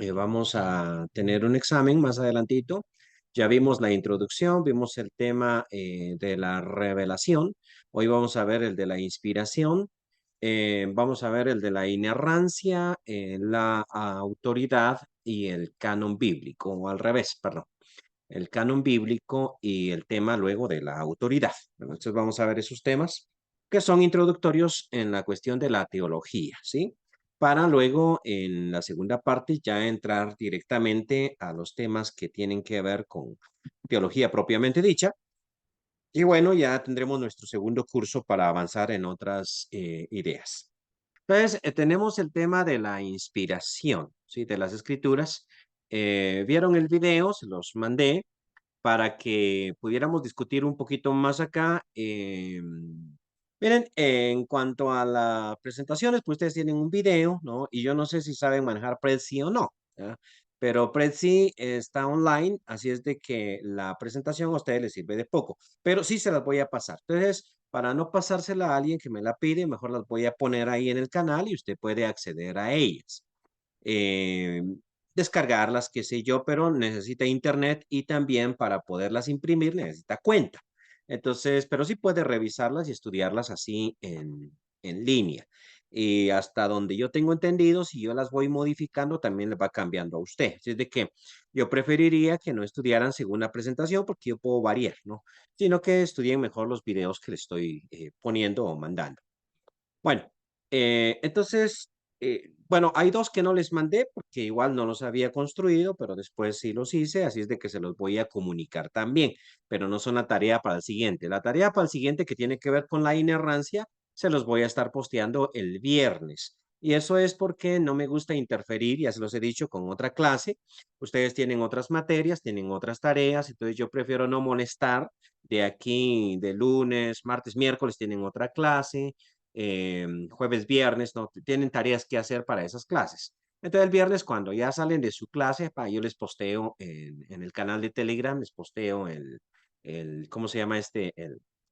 Vamos a tener un examen más adelantito. Ya vimos la introducción, vimos el tema de la revelación. Hoy vamos a ver el de la inspiración. Vamos a ver el de la inerrancia, la autoridad y el canon bíblico, o al revés, perdón. El canon bíblico y el tema luego de la autoridad. Entonces vamos a ver esos temas que son introductorios en la cuestión de la teología, ¿sí? Para luego en la segunda parte ya entrar directamente a los temas que tienen que ver con teología propiamente dicha. Y bueno, ya tendremos nuestro segundo curso para avanzar en otras ideas. Entonces, tenemos el tema de la inspiración, ¿sí? De las escrituras. ¿Vieron el video? Se los mandé para que pudiéramos discutir un poquito más acá. Miren, en cuanto a las presentaciones, pues ustedes tienen un video, ¿no? Y yo no sé si saben manejar Prezi o no, ¿ya? Pero Prezi está online, así es de que la presentación a ustedes les sirve de poco, pero sí se las voy a pasar. Entonces, para no pasársela a alguien que me la pide, mejor las voy a poner ahí en el canal y usted puede acceder a ellas. eh, Descargarlas, qué sé yo, pero necesita internet y también para poderlas imprimir necesita cuenta. Entonces, pero sí puede revisarlas y estudiarlas así en línea. Y hasta donde yo tengo entendido, si yo las voy modificando, también le va cambiando a usted. Así es de que yo preferiría que no estudiaran según la presentación porque yo puedo variar, ¿no? Sino que estudien mejor los videos que les estoy poniendo o mandando. Bueno, bueno, hay dos que no les mandé porque igual no los había construido, pero después sí los hice, así es de que se los voy a comunicar también, pero no son la tarea para el siguiente. La tarea para el siguiente que tiene que ver con la inerrancia, se los voy a estar posteando el viernes. Y eso es porque no me gusta interferir, ya se los he dicho, con otra clase. Ustedes tienen otras materias, tienen otras tareas, entonces yo prefiero no molestar de aquí, de lunes, martes, miércoles tienen otra clase, jueves, viernes, no tienen tareas que hacer para esas clases. Entonces el viernes cuando ya salen de su clase, yo les posteo en el canal de Telegram, les posteo ¿cómo se llama este?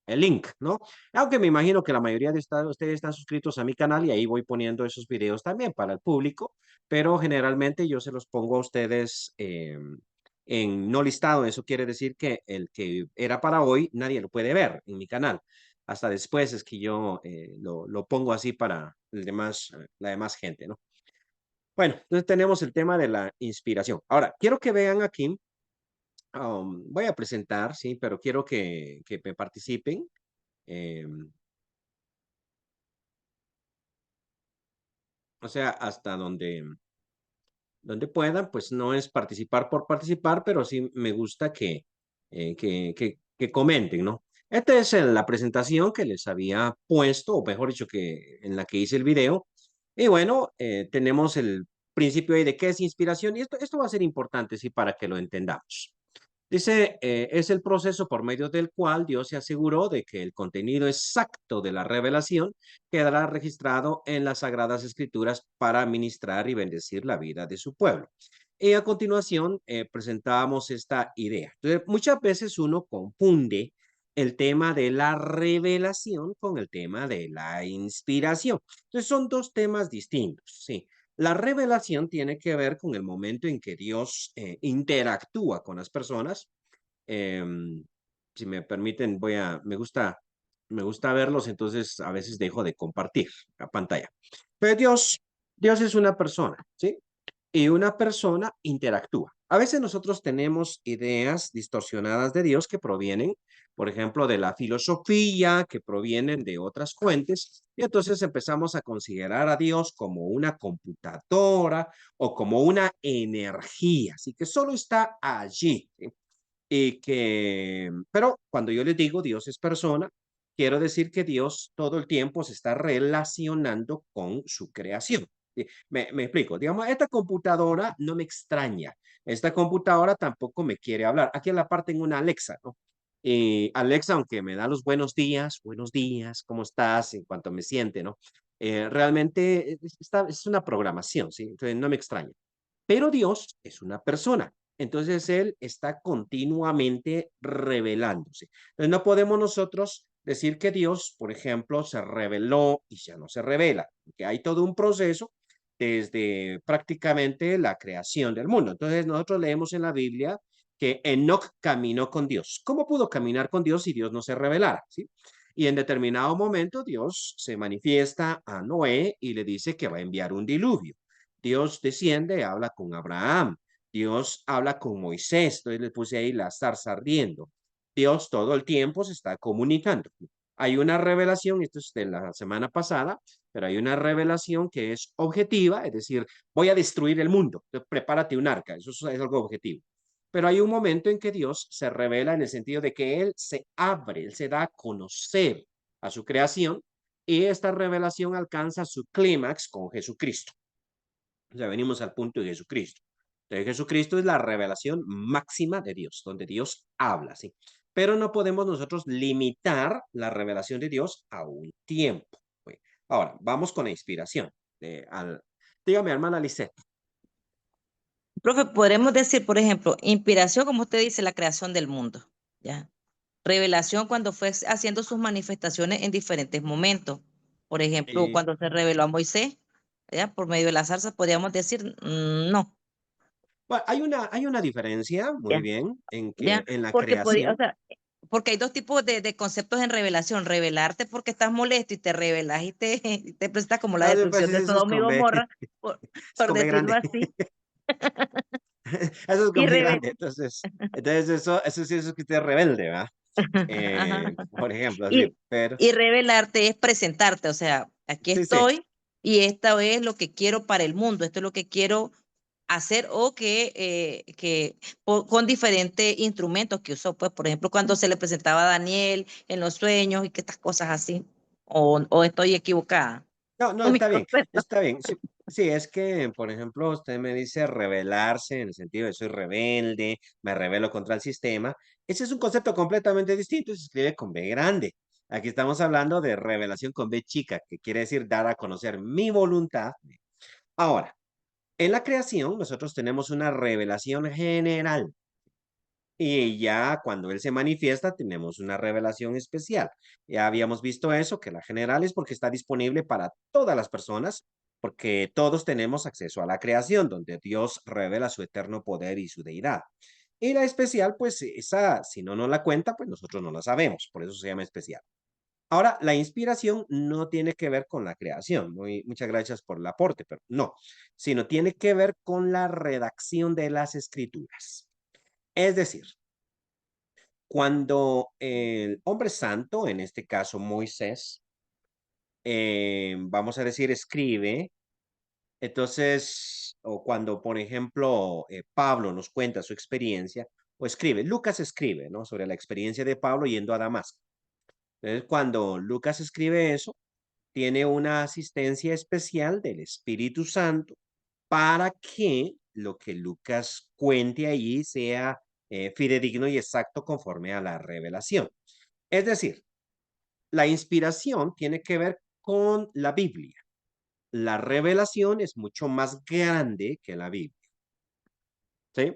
El link, ¿no? Aunque me imagino que la mayoría de ustedes están suscritos a mi canal y ahí voy poniendo esos videos también para el público, pero generalmente yo se los pongo a ustedes en no listado. Eso quiere decir que el que era para hoy, nadie lo puede ver en mi canal. Hasta después es que yo lo pongo así para la demás gente, ¿no? Bueno, entonces tenemos el tema de la inspiración. Ahora, quiero que vean aquí, voy a presentar, sí, pero quiero que me participen. O sea, hasta donde puedan, pues no es participar por participar, pero sí me gusta que comenten, ¿no? Esta es la presentación que les había puesto, o mejor dicho, que en la que hice el video. Y bueno, tenemos el principio ahí de qué es inspiración, y esto va a ser importante, sí, para que lo entendamos. Dice, es el proceso por medio del cual Dios se aseguró de que el contenido exacto de la revelación quedará registrado en las Sagradas Escrituras para ministrar y bendecir la vida de su pueblo. Y a continuación presentábamos esta idea. Entonces, muchas veces uno confunde el tema de la revelación con el tema de la inspiración. Entonces, son dos temas distintos, sí. La revelación tiene que ver con el momento en que Dios interactúa con las personas. Em, si me permiten, me gusta verlos, entonces a veces dejo de compartir la pantalla. Pero Dios es una persona, ¿sí? Y una persona interactúa. A veces nosotros tenemos ideas distorsionadas de Dios que provienen, por ejemplo, de la filosofía, que provienen de otras fuentes, y entonces empezamos a considerar a Dios como una computadora o como una energía, así que solo está allí, ¿sí? Pero cuando yo les digo Dios es persona, quiero decir que Dios todo el tiempo se está relacionando con su creación. Sí, me explico. Digamos, esta computadora no me extraña. Esta computadora tampoco me quiere hablar. Aquí en la parte tengo una Alexa, ¿no? Y Alexa, aunque me da los buenos días, ¿cómo estás? En cuanto me siente, ¿no? Realmente es una programación, ¿sí? Entonces no me extraña. Pero Dios es una persona. Entonces Él está continuamente revelándose. Entonces no podemos nosotros decir que Dios, por ejemplo, se reveló y ya no se revela, que hay todo un proceso. desde prácticamente la creación del mundo. Entonces, nosotros leemos en la Biblia que Enoc caminó con Dios. ¿Cómo pudo caminar con Dios si Dios no se revelara? ¿Sí? Y en determinado momento Dios se manifiesta a Noé y le dice que va a enviar un diluvio. Dios desciende, habla con Abraham. Dios habla con Moisés. Entonces le puse ahí la zarza ardiendo. Dios todo el tiempo se está comunicando. Hay una revelación, esto es de la semana pasada, pero hay una revelación que es objetiva, es decir, voy a destruir el mundo, entonces prepárate un arca, eso es algo objetivo. Pero hay un momento en que Dios se revela en el sentido de que Él se abre, Él se da a conocer a su creación y esta revelación alcanza su clímax con Jesucristo. O sea, venimos al punto de Jesucristo. Entonces, Jesucristo es la revelación máxima de Dios, donde Dios habla, ¿sí? Pero no podemos nosotros limitar la revelación de Dios a un tiempo. Pues. Ahora, vamos con la inspiración. Dígame, hermana Lisette. Profe, podremos decir, por ejemplo, inspiración, como usted dice, la creación del mundo, ¿ya? Revelación cuando fue haciendo sus manifestaciones en diferentes momentos. Por ejemplo, Eh, cuando se reveló a Moisés, ¿ya? Por medio de la zarza, podríamos decir, no, bueno, hay una diferencia, muy ¿ya? bien, en que ¿Ya? en la Porque podría, o creación, sea, porque hay dos tipos de conceptos en revelación. Revelarte porque estás molesto y te revelas y y te presentas como la no, pues destrucción de eso es Sodoma y con B, Gomorra, por, es por con B decirlo grande. así. Eso es Y con B grande. Entonces eso sí es que usted es rebelde, ¿va? Por ejemplo, sí, Y, pero y revelarte es presentarte, o sea, aquí sí, sí. estoy y esta es lo que quiero para el mundo, esto es lo que quiero hacer o con diferentes instrumentos que usó, pues, por ejemplo, cuando se le presentaba a Daniel en los sueños y que estas cosas así, o estoy equivocada. No, no, Con mis está bien, conceptos. está bien. Sí, sí, es que, por ejemplo, usted me dice rebelarse en el sentido de soy rebelde, me rebelo contra el sistema. Ese es un concepto completamente distinto, se escribe con B grande. Aquí estamos hablando de revelación con B chica, que quiere decir dar a conocer mi voluntad. Ahora, en la creación, nosotros tenemos una revelación general. Y ya cuando Él se manifiesta, tenemos una revelación especial. Ya habíamos visto eso, que la general es porque está disponible para todas las personas, porque todos tenemos acceso a la creación, donde Dios revela su eterno poder y su deidad. Y la especial, pues esa, si no nos la cuenta, pues nosotros no la sabemos, por eso se llama especial. Ahora, la inspiración no tiene que ver con la creación. Muchas gracias por el aporte, pero no, sino tiene que ver con la redacción de las escrituras. Es decir, cuando el hombre santo, en este caso Moisés, vamos a decir, escribe, entonces, o cuando, por ejemplo, Pablo nos cuenta su experiencia, o escribe, Lucas escribe, ¿no? Sobre la experiencia de Pablo yendo a Damasco. Entonces, cuando Lucas escribe eso, tiene una asistencia especial del Espíritu Santo para que lo que Lucas cuente allí sea fidedigno y exacto conforme a la revelación. Es decir, la inspiración tiene que ver con la Biblia. La revelación es mucho más grande que la Biblia. ¿Sí?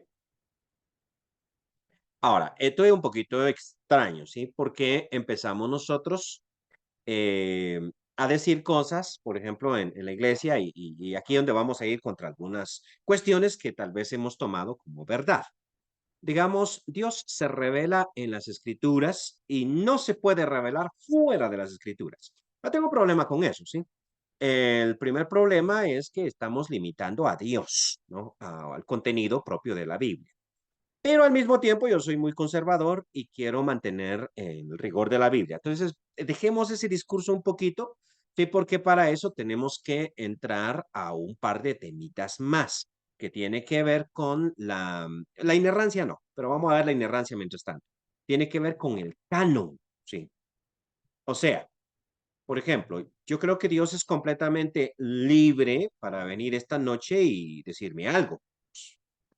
Ahora, esto es un poquito extraño, ¿sí? Porque empezamos nosotros eh, a decir cosas, por ejemplo, en la iglesia y aquí donde vamos a ir contra algunas cuestiones que tal vez hemos tomado como verdad. Digamos, Dios se revela en las escrituras y no se puede revelar fuera de las escrituras. No tengo problema con eso, ¿sí? El primer problema es que estamos limitando a Dios, ¿no? Al contenido propio de la Biblia. Pero al mismo tiempo yo soy muy conservador y quiero mantener el rigor de la Biblia. Entonces, dejemos ese discurso un poquito, sí, porque para eso tenemos que entrar a un par de temitas más, que tiene que ver con la inerrancia, no, pero vamos a ver la inerrancia mientras tanto. Tiene que ver con el canon, sí. O sea, por ejemplo, yo creo que Dios es completamente libre para venir esta noche y decirme algo.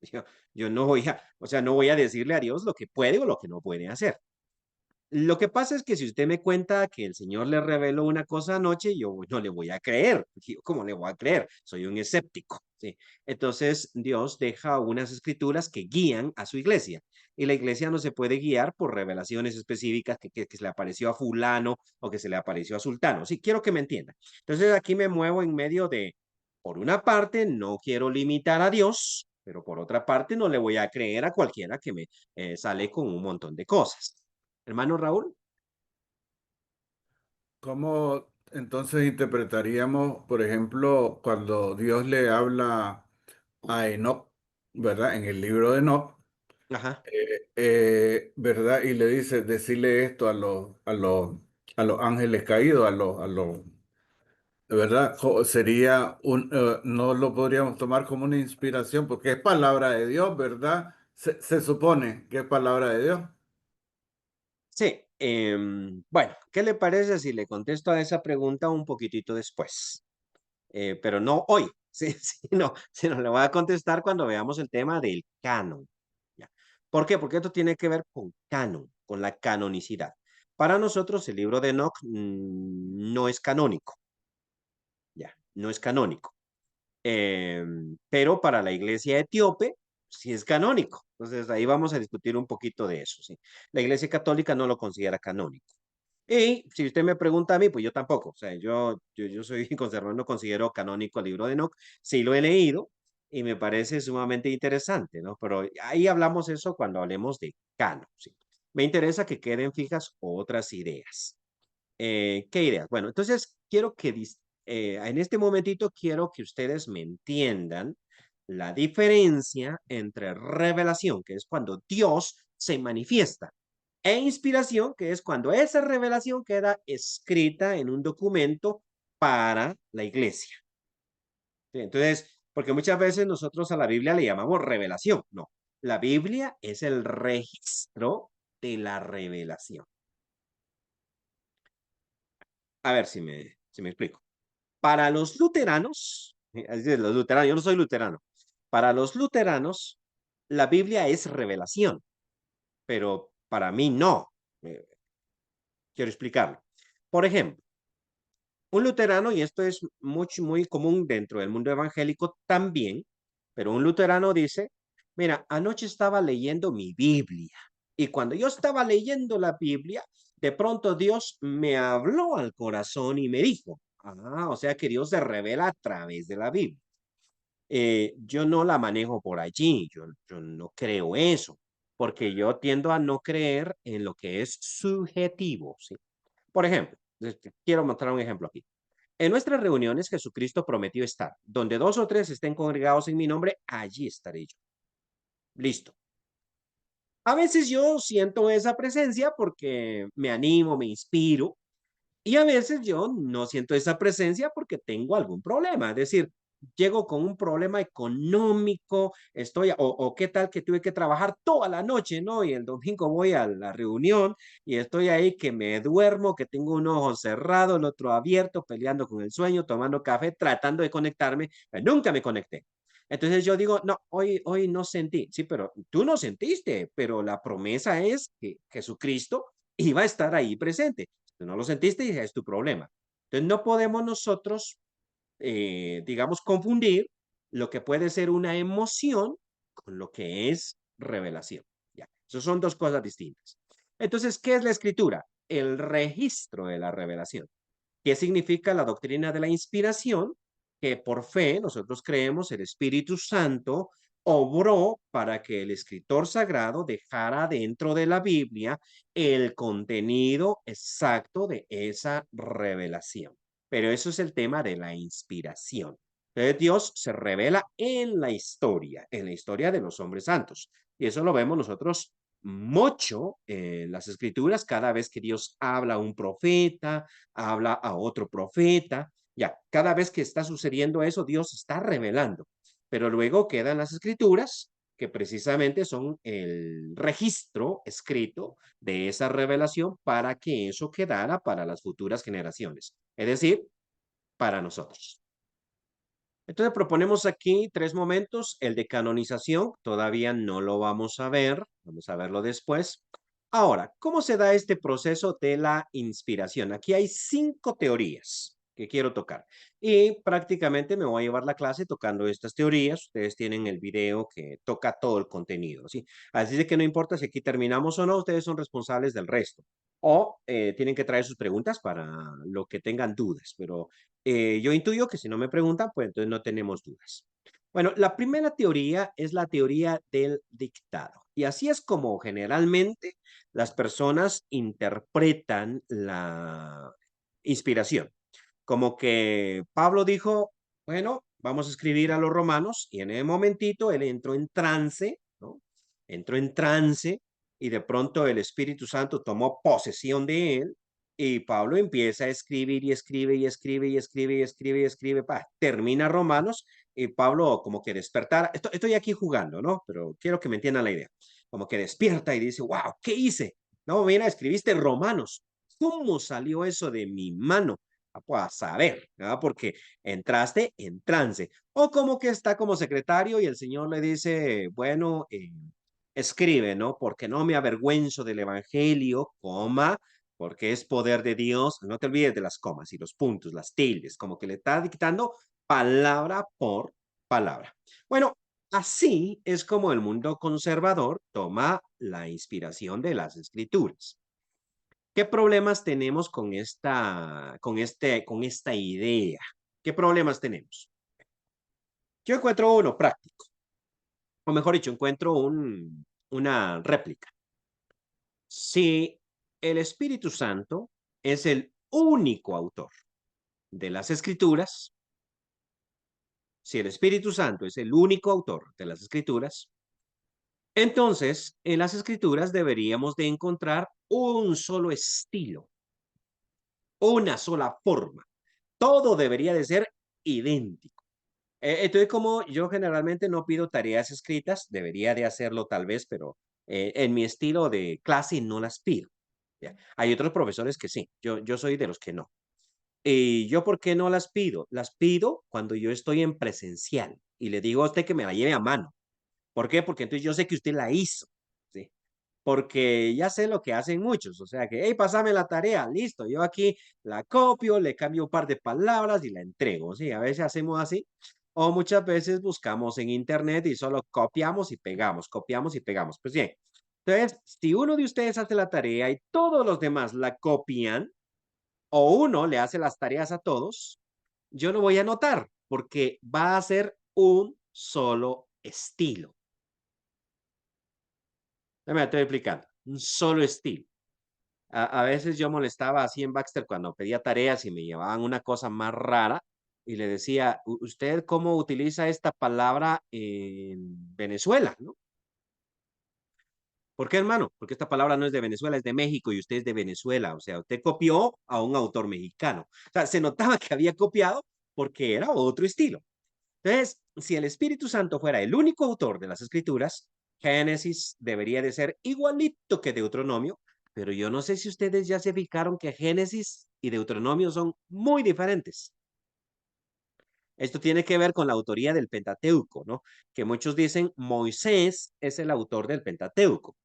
Yo, yo no voy a, o sea, no voy a decirle a Dios lo que puede o lo que no puede hacer. Lo que pasa es que si usted me cuenta que el Señor le reveló una cosa anoche, yo no le voy a creer. Yo, ¿cómo le voy a creer? Soy un escéptico, ¿sí? Entonces, Dios deja unas escrituras que guían a su iglesia. Y la iglesia no se puede guiar por revelaciones específicas que se le apareció a fulano o que se le apareció a sultano. Sí, quiero que me entienda. Entonces, aquí me muevo en medio Por una parte, no quiero limitar a Dios, pero por otra parte, no le voy a creer a cualquiera que me sale con un montón de cosas. Hermano Raúl. ¿Cómo entonces interpretaríamos, por ejemplo, cuando Dios le habla a Enoc, ¿verdad? En el libro de Enoc, Ajá. ¿verdad? Y le dice, decirle esto a los ángeles caídos, ¿verdad? Sería no lo podríamos tomar como una inspiración, porque es palabra de Dios, ¿verdad? Se supone que es palabra de Dios. Sí, bueno, ¿qué le parece si le contesto a esa pregunta un poquitito después? Pero no hoy, sí, sino le voy a contestar cuando veamos el tema del canon. ¿Ya? ¿Por qué? Porque esto tiene que ver con canon, con la canonicidad. Para nosotros el libro de Enoch no es canónico, ya, no es canónico. Pero para la iglesia etíope sí es canónico. Entonces ahí vamos a discutir un poquito de eso, ¿sí? La iglesia católica no lo considera canónico. Y si usted me pregunta a mí, pues yo tampoco. O sea, yo soy conservador, no considero canónico el libro de Enoch. Sí lo he leído y me parece sumamente interesante, ¿no? Pero ahí hablamos eso cuando hablemos de canon, ¿sí? Me interesa que queden fijas otras ideas. ¿Qué ideas? Bueno, entonces quiero que en este momentito quiero que ustedes me entiendan la diferencia entre revelación, que es cuando Dios se manifiesta, e inspiración, que es cuando esa revelación queda escrita en un documento para la iglesia. ¿Sí? Entonces, porque muchas veces nosotros a la Biblia le llamamos revelación. No, la Biblia es el registro de la revelación. A ver si me explico. Para los luteranos, así es, los luteranos, yo no soy luterano. Para los luteranos, la Biblia es revelación, pero para mí no. Eh, Quiero explicarlo. Por ejemplo, un luterano, y esto es muy común dentro del mundo evangélico también, pero un luterano dice, mira, anoche estaba leyendo mi Biblia y cuando yo estaba leyendo la Biblia, de pronto Dios me habló al corazón y me dijo, o sea que Dios se revela a través de la Biblia. Yo no la manejo por allí, yo no creo eso, porque yo tiendo a no creer en lo que es subjetivo, ¿sí? Por ejemplo, quiero mostrar un ejemplo aquí. En nuestras reuniones, Jesucristo prometió estar. Donde dos o tres estén congregados en mi nombre, allí estaré yo. Listo. A veces yo siento esa presencia porque me animo, me inspiro, y a veces yo no siento esa presencia porque tengo algún problema. Es decir, llego con un problema económico, o qué tal que tuve que trabajar toda la noche, ¿no? Y el domingo voy a la reunión y estoy ahí que me duermo, que tengo un ojo cerrado, el otro abierto, peleando con el sueño, tomando café, tratando de conectarme, pero nunca me conecté. Entonces yo digo, no, hoy no sentí. Sí, pero tú no sentiste, pero la promesa es que Jesucristo iba a estar ahí presente. Tú no lo sentiste y es tu problema. Entonces no podemos nosotros, digamos, confundir lo que puede ser una emoción con lo que es revelación. Ya, eso son dos cosas distintas. Entonces, ¿qué es la escritura? El registro de la revelación. ¿Qué significa la doctrina de la inspiración? Que por fe nosotros creemos el Espíritu Santo obró para que el escritor sagrado dejara dentro de la Biblia el contenido exacto de esa revelación. Pero eso es el tema de la inspiración. Entonces Dios se revela en la historia de los hombres santos. Y eso lo vemos nosotros mucho en las escrituras, cada vez que Dios habla a un profeta, habla a otro profeta, ya, cada vez que está sucediendo eso, Dios está revelando, pero luego quedan las escrituras que precisamente son el registro escrito de esa revelación para que eso quedara para las futuras generaciones, es decir, para nosotros. Entonces proponemos aquí tres momentos. El de canonización, todavía no lo vamos a verlo después. Ahora, ¿cómo se da este proceso de la inspiración? Aquí hay 5 teorías que quiero tocar y prácticamente me voy a llevar la clase tocando estas teorías. Ustedes tienen el video que toca todo el contenido, ¿sí? Así de que no importa si aquí terminamos o no, ustedes son responsables del resto. O tienen que traer sus preguntas para lo que tengan dudas, pero Yo intuyo que si no me preguntan, pues entonces no tenemos dudas. Bueno, la primera teoría es la teoría del dictado. Y así es como generalmente las personas interpretan la inspiración. Como que Pablo dijo, bueno, vamos a escribir a los romanos y en ese momentito él entró en trance, ¿no? Entró en trance y de pronto el Espíritu Santo tomó posesión de él y Pablo empieza a escribir y escribe y escribe y escribe y escribe y escribe, termina Romanos y Pablo como que despertar, estoy aquí jugando, ¿no? Pero quiero que me entiendan la idea, como que despierta y dice, wow, ¿qué hice? No, mira, escribiste Romanos. ¿Cómo salió eso de mi mano? Pues a saber, ¿verdad? Porque entraste en trance. O como que está como secretario y el Señor le dice, bueno, escribe, ¿no? Porque no me avergüenzo del Evangelio, coma, porque es poder de Dios. No te olvides de las comas y los puntos, las tildes, como que le está dictando palabra por palabra. Bueno, así es como el mundo conservador toma la inspiración de las escrituras. ¿Qué problemas tenemos con esta idea? ¿Qué problemas tenemos? Yo encuentro uno práctico, o mejor dicho, encuentro una réplica. Si el Espíritu Santo es el único autor de las Escrituras, si el Espíritu Santo es el único autor de las Escrituras, entonces en las Escrituras deberíamos de encontrar un solo estilo, una sola forma. Todo debería de ser idéntico. Entonces, como yo generalmente no pido tareas escritas, debería de hacerlo tal vez, pero en mi estilo de clase no las pido. ¿Ya? Hay otros profesores que sí, yo soy de los que no. ¿Y yo por qué no las pido? Las pido cuando yo estoy en presencial y le digo a usted que me la lleve a mano. ¿Por qué? Porque entonces yo sé que usted la hizo. ¿Sí? Porque ya sé lo que hacen muchos, o sea que, hey, pásame la tarea, listo, yo aquí la copio, le cambio un par de palabras y la entrego, sí, a veces hacemos así, o muchas veces buscamos en internet y solo copiamos y pegamos, pues bien, entonces, si uno de ustedes hace la tarea y todos los demás la copian, o uno le hace las tareas a todos, yo no voy a notar, porque va a ser un solo estilo. Ya me estoy explicando, un solo estilo. A veces yo molestaba así en Baxter cuando pedía tareas y me llevaban una cosa más rara y le decía, ¿usted cómo utiliza esta palabra en Venezuela? ¿No? ¿Por qué, hermano? Porque esta palabra no es de Venezuela, es de México y usted es de Venezuela. O sea, usted copió a un autor mexicano. O sea, se notaba que había copiado porque era otro estilo. Entonces, si el Espíritu Santo fuera el único autor de las Escrituras, Génesis debería de ser igualito que Deuteronomio, pero yo no sé si ustedes ya se fijaron que Génesis y Deuteronomio son muy diferentes. Esto tiene que ver con la autoría del Pentateuco, ¿no? Que muchos dicen Moisés es el autor del Pentateuco.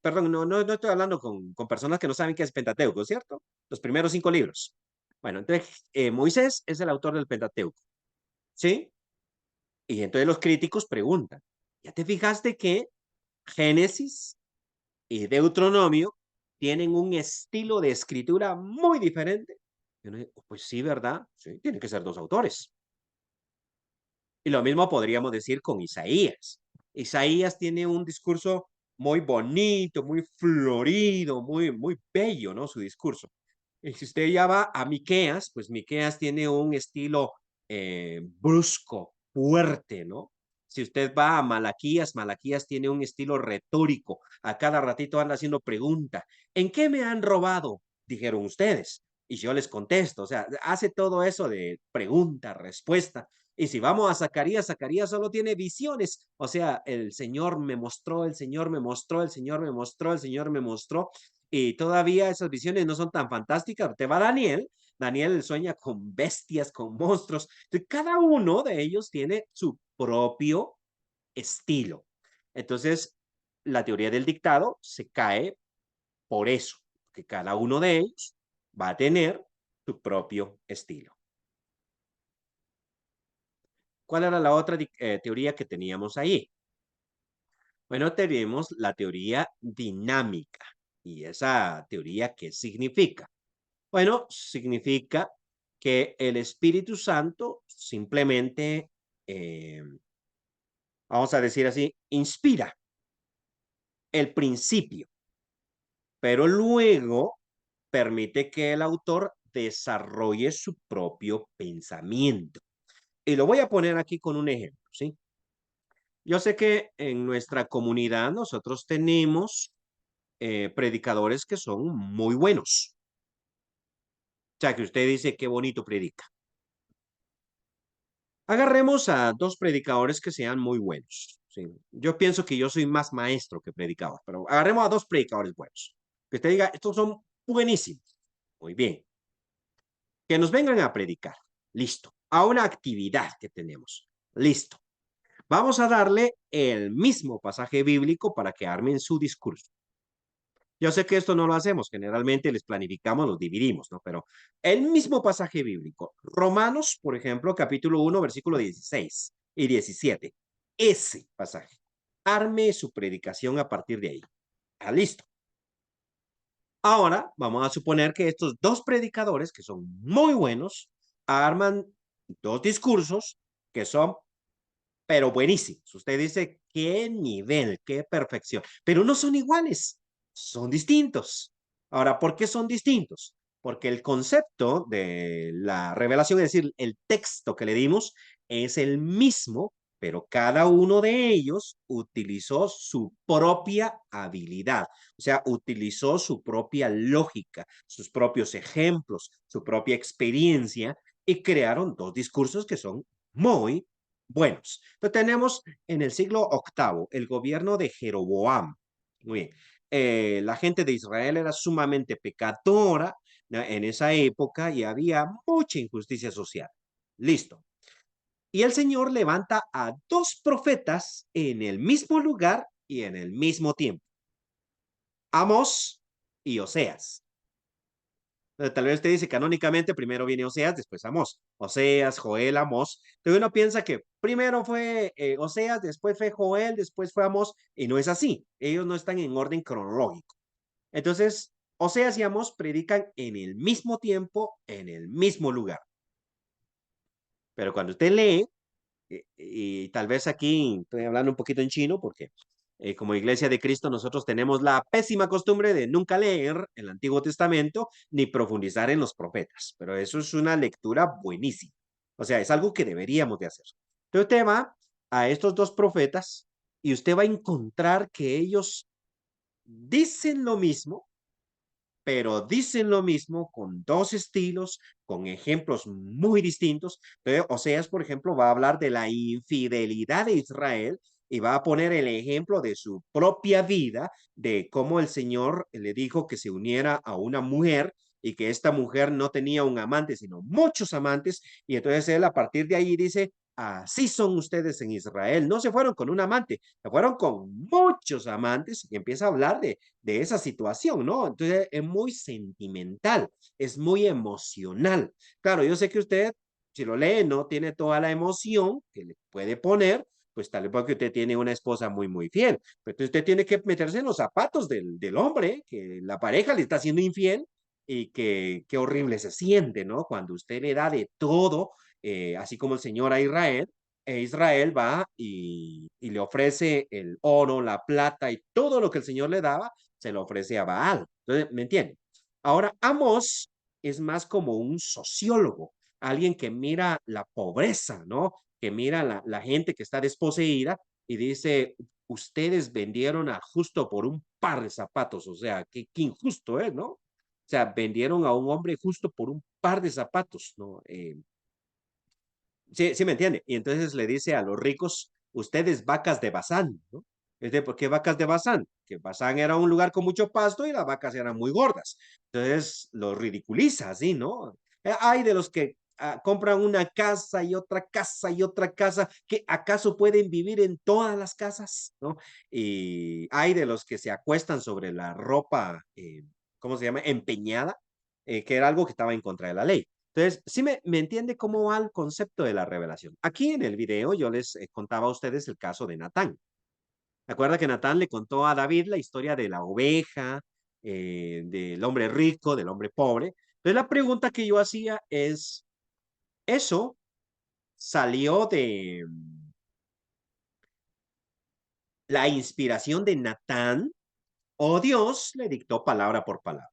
Perdón, no estoy hablando con personas que no saben qué es Pentateuco, ¿cierto? Los primeros 5 libros. Bueno, entonces Moisés es el autor del Pentateuco, ¿sí? Y entonces los críticos preguntan, ¿ya te fijaste que Génesis y Deuteronomio tienen un estilo de escritura muy diferente? Y uno dice, pues sí, ¿verdad? Sí, tienen que ser dos autores. Y lo mismo podríamos decir con Isaías. Isaías tiene un discurso muy bonito, muy florido, muy bello, ¿no? Su discurso. Y si usted ya va a Miqueas, pues Miqueas tiene un estilo brusco, fuerte, ¿no? Si usted va a Malaquías, Malaquías tiene un estilo retórico. A cada ratito anda haciendo pregunta. ¿En qué me han robado? Dijeron ustedes. Y yo les contesto. O sea, hace todo eso de pregunta, respuesta. Y si vamos a Zacarías, Zacarías solo tiene visiones. O sea, el Señor me mostró, el Señor me mostró, el Señor me mostró, el Señor me mostró. Y todavía esas visiones no son tan fantásticas. Te va Daniel. Daniel sueña con bestias, con monstruos. Entonces, cada uno de ellos tiene su propio estilo. Entonces, la teoría del dictado se cae por eso, que cada uno de ellos va a tener su propio estilo. ¿Cuál era la otra teoría que teníamos ahí? Bueno, tenemos la teoría dinámica. ¿Y esa teoría qué significa? Bueno, significa que el Espíritu Santo simplemente, vamos a decir así, inspira el principio, pero luego permite que el autor desarrolle su propio pensamiento. Y lo voy a poner aquí con un ejemplo, ¿sí? Yo sé que en nuestra comunidad nosotros tenemos predicadores que son muy buenos. O sea, que usted dice, qué bonito predica. Agarremos a dos predicadores que sean muy buenos. ¿Sí? Yo pienso que yo soy más maestro que predicador, pero agarremos a dos predicadores buenos. Que usted diga, estos son buenísimos. Muy bien. Que nos vengan a predicar. Listo. A una actividad que tenemos. Listo. Vamos a darle el mismo pasaje bíblico para que armen su discurso. Yo sé que esto no lo hacemos, generalmente les planificamos, los dividimos, ¿no? Pero el mismo pasaje bíblico, Romanos, por ejemplo, capítulo 1, versículo 16 y 17, ese pasaje, arme su predicación a partir de ahí. Ah, listo. Ahora vamos a suponer que estos dos predicadores, que son muy buenos, arman dos discursos que son, pero buenísimos. Usted dice, qué nivel, qué perfección, pero no son iguales, son distintos. Ahora, ¿por qué son distintos? Porque el concepto de la revelación, es decir, el texto que le dimos, es el mismo, pero cada uno de ellos utilizó su propia habilidad, o sea, utilizó su propia lógica, sus propios ejemplos, su propia experiencia y crearon dos discursos que son muy buenos. Entonces tenemos en el siglo VIII el gobierno de Jeroboam. Muy bien. La gente de Israel era sumamente pecadora, ¿no? En esa época y había mucha injusticia social. Listo. Y el Señor levanta a dos profetas en el mismo lugar y en el mismo tiempo. Amós y Oseas. Tal vez usted dice canónicamente primero viene Oseas, después Amós. Oseas, Joel, Amós. Entonces uno piensa que primero fue Oseas, después fue Joel, después fue Amós, y no es así. Ellos no están en orden cronológico. Entonces, Oseas y Amós predican en el mismo tiempo, en el mismo lugar. Pero cuando usted lee, y tal vez aquí estoy hablando un poquito en chino porque como Iglesia de Cristo nosotros tenemos la pésima costumbre de nunca leer el Antiguo Testamento ni profundizar en los profetas, pero eso es una lectura buenísima. O sea, es algo que deberíamos de hacer. Entonces usted va a estos dos profetas y usted va a encontrar que ellos dicen lo mismo, pero dicen lo mismo con dos estilos, con ejemplos muy distintos. Entonces, Oseas, por ejemplo, va a hablar de la infidelidad de Israel y va a poner el ejemplo de su propia vida, de cómo el Señor le dijo que se uniera a una mujer y que esta mujer no tenía un amante, sino muchos amantes. Y entonces él a partir de ahí dice, así son ustedes en Israel. No se fueron con un amante, se fueron con muchos amantes y empieza a hablar de esa situación, ¿no? Entonces es muy sentimental, es muy emocional. Claro, yo sé que usted, si lo lee, no tiene toda la emoción que le puede poner, pues tal vez porque usted tiene una esposa muy, muy fiel. Pero entonces usted tiene que meterse en los zapatos del hombre, que la pareja le está haciendo infiel y que qué horrible se siente, ¿no? Cuando usted le da de todo, así como el Señor a Israel, e Israel va y le ofrece el oro, la plata y todo lo que el Señor le daba, se lo ofrece a Baal. Entonces, ¿me entienden? Ahora, Amos es más como un sociólogo, alguien que mira la pobreza, ¿no? Que mira la gente que está desposeída y dice, ustedes vendieron a justo por un par de zapatos, o sea, qué injusto es, ¿no? O sea, vendieron a un hombre justo por un par de zapatos, ¿no? Sí, sí me entiende. Y entonces le dice a los ricos, ustedes vacas de Bazán, ¿no? Es de, ¿por qué vacas de Bazán? Que Bazán era un lugar con mucho pasto y las vacas eran muy gordas. Entonces lo ridiculiza así, ¿no? Hay de los que compran una casa y otra casa y otra casa, que acaso pueden vivir en todas las casas, ¿no? Y hay de los que se acuestan sobre la ropa, ¿cómo se llama? Empeñada, que era algo que estaba en contra de la ley. Entonces, sí me entiende cómo va el concepto de la revelación. Aquí en el video yo les contaba a ustedes el caso de Natán. ¿Recuerda que Natán le contó a David la historia de la oveja, del hombre rico, del hombre pobre? Entonces la pregunta que yo hacía es, ¿eso salió de la inspiración de Natán o Dios le dictó palabra por palabra?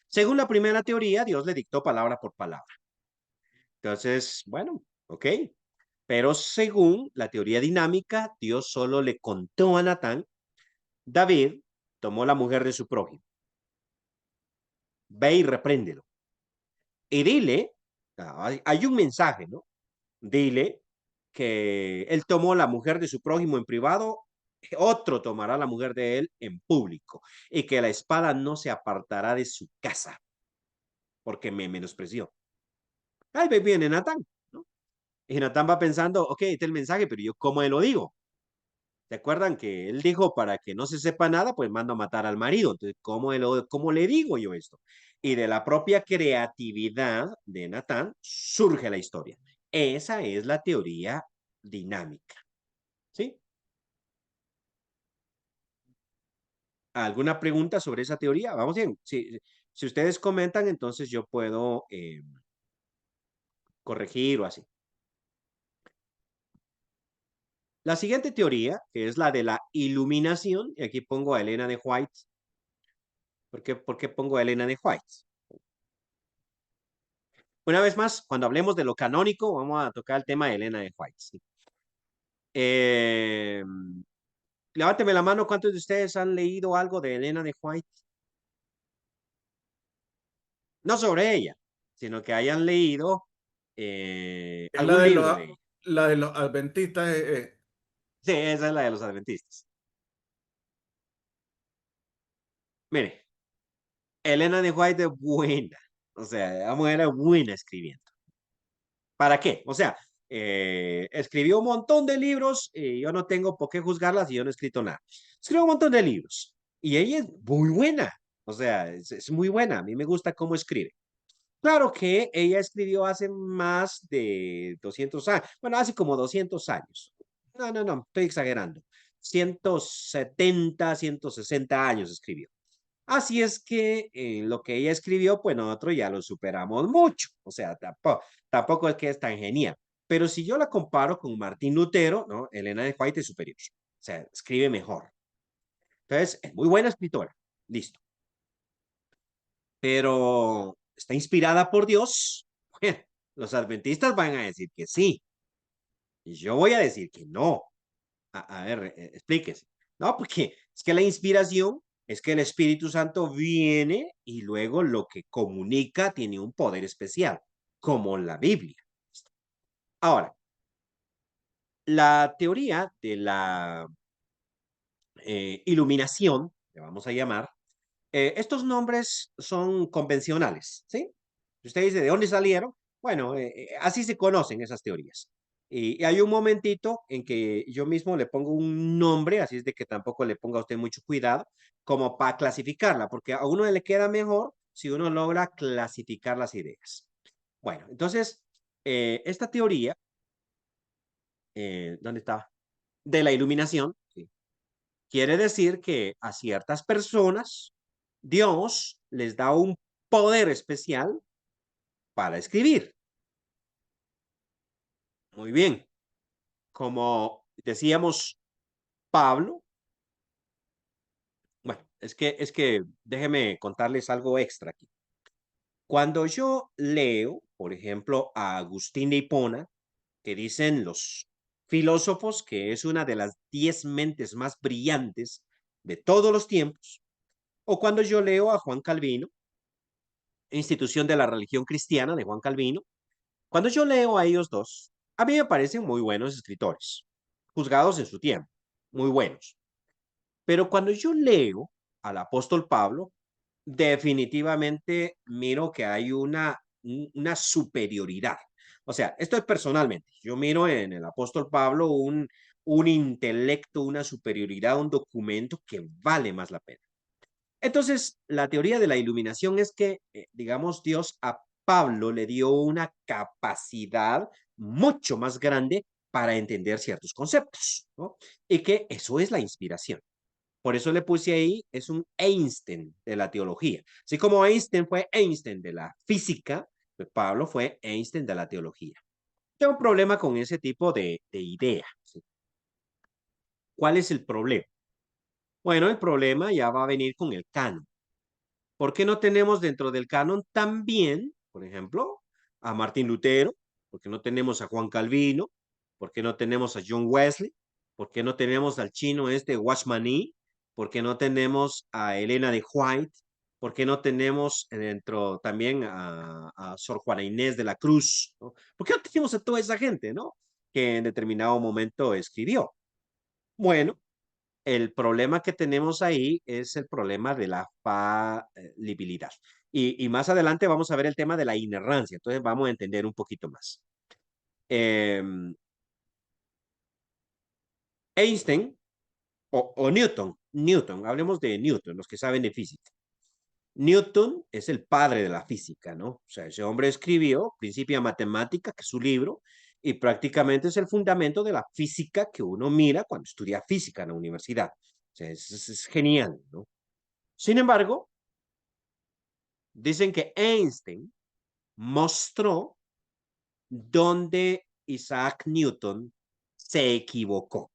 Según la primera teoría, Dios le dictó palabra por palabra. Entonces, bueno, ok. Pero según la teoría dinámica, Dios solo le contó a Natán, David tomó la mujer de su prójimo. Ve y repréndelo. Y dile, hay un mensaje, ¿no? Dile que él tomó la mujer de su prójimo en privado, otro tomará la mujer de él en público, y que la espada no se apartará de su casa, porque me menospreció. Ahí viene Natán, ¿no? Y Natán va pensando, ok, este es el mensaje, pero yo, ¿cómo lo digo? ¿Se acuerdan que él dijo para que no se sepa nada, pues mando a matar al marido? Entonces, ¿cómo le digo yo esto? Y de la propia creatividad de Natán surge la historia. Esa es la teoría dinámica, ¿sí? ¿Alguna pregunta sobre esa teoría? Vamos bien. Si ustedes comentan, entonces yo puedo corregir o así. La siguiente teoría, que es la de la iluminación, y aquí pongo a Elena de White. ¿Por qué pongo a Elena de White? Una vez más, cuando hablemos de lo canónico, vamos a tocar el tema de Elena de White. ¿Sí? Eh, Levánteme la mano, ¿cuántos de ustedes han leído algo de Elena de White? No sobre ella, sino que hayan leído Es algún libro de ella. la de los adventistas. Sí, esa es la de los adventistas. Mire, Elena de White es buena. O sea, la mujer es buena escribiendo. ¿Para qué? O sea, escribió un montón de libros y yo no tengo por qué juzgarla si yo no he escrito nada. Escribió un montón de libros y ella es muy buena. O sea, es muy buena. A mí me gusta cómo escribe. Claro que ella escribió hace más de 200 años. Bueno, hace como 200 años. No, estoy exagerando. 170, 160 años escribió. Así es que lo que ella escribió, pues nosotros ya lo superamos mucho. O sea, tampoco es que es tan genial. Pero si yo la comparo con Martín Lutero, ¿no? Elena de White es superior. O sea, escribe mejor. Entonces, es muy buena escritora. Listo. Pero, ¿está inspirada por Dios? Bueno, los adventistas van a decir que sí. Y yo voy a decir que no. A ver, explíquese. No, porque es que la inspiración es que el Espíritu Santo viene y luego lo que comunica tiene un poder especial, como la Biblia. Ahora, la teoría de la iluminación, le vamos a llamar, estos nombres son convencionales, ¿sí? Si usted dice, ¿de dónde salieron? Bueno, así se conocen esas teorías. Y hay un momentito en que yo mismo le pongo un nombre, así es de que tampoco le ponga a usted mucho cuidado, como para clasificarla, porque a uno le queda mejor si uno logra clasificar las ideas. Bueno, entonces, esta teoría, ¿dónde está? De la iluminación, ¿sí? Quiere decir que a ciertas personas Dios les da un poder especial para escribir. Muy bien. Como decíamos, Pablo, bueno, es que déjeme contarles algo extra aquí. Cuando yo leo, por ejemplo, a Agustín de Hipona, que dicen los filósofos que es una de las 10 mentes más brillantes de todos los tiempos, o cuando yo leo a Juan Calvino, Institución de la Religión Cristiana de Juan Calvino, cuando yo leo a ellos dos, a mí me parecen muy buenos escritores, juzgados en su tiempo, muy buenos. Pero cuando yo leo al apóstol Pablo, definitivamente miro que hay una superioridad. O sea, esto es personalmente. Yo miro en el apóstol Pablo un intelecto, una superioridad, un documento que vale más la pena. Entonces, la teoría de la iluminación es que, digamos, Dios a Pablo le dio una capacidad mucho más grande para entender ciertos conceptos, ¿no? Y que eso es la inspiración. Por eso le puse ahí, es un Einstein de la teología. Así como Einstein fue Einstein de la física, pues Pablo fue Einstein de la teología. Tengo un problema con ese tipo de idea. ¿Sí? ¿Cuál es el problema? Bueno, el problema ya va a venir con el canon. ¿Por qué no tenemos dentro del canon también, por ejemplo, a Martín Lutero? ¿Por qué no tenemos a Juan Calvino? ¿Por qué no tenemos a John Wesley? ¿Por qué no tenemos al chino Watchman Nee? ¿Por qué no tenemos a Elena de White? ¿Por qué no tenemos dentro también a Sor Juana Inés de la Cruz? ¿No? ¿Por qué no tenemos a toda esa gente, no? Que en determinado momento escribió. Bueno, el problema que tenemos ahí es el problema de la falibilidad. Y más adelante vamos a ver el tema de la inerrancia. Entonces vamos a entender un poquito más. Einstein o Newton, hablemos de Newton, los que saben de física. Newton es el padre de la física, ¿no? O sea, ese hombre escribió Principia Matemática, que es su libro, y prácticamente es el fundamento de la física que uno mira cuando estudia física en la universidad. O sea, es genial, ¿no? Sin embargo, dicen que Einstein mostró donde Isaac Newton se equivocó.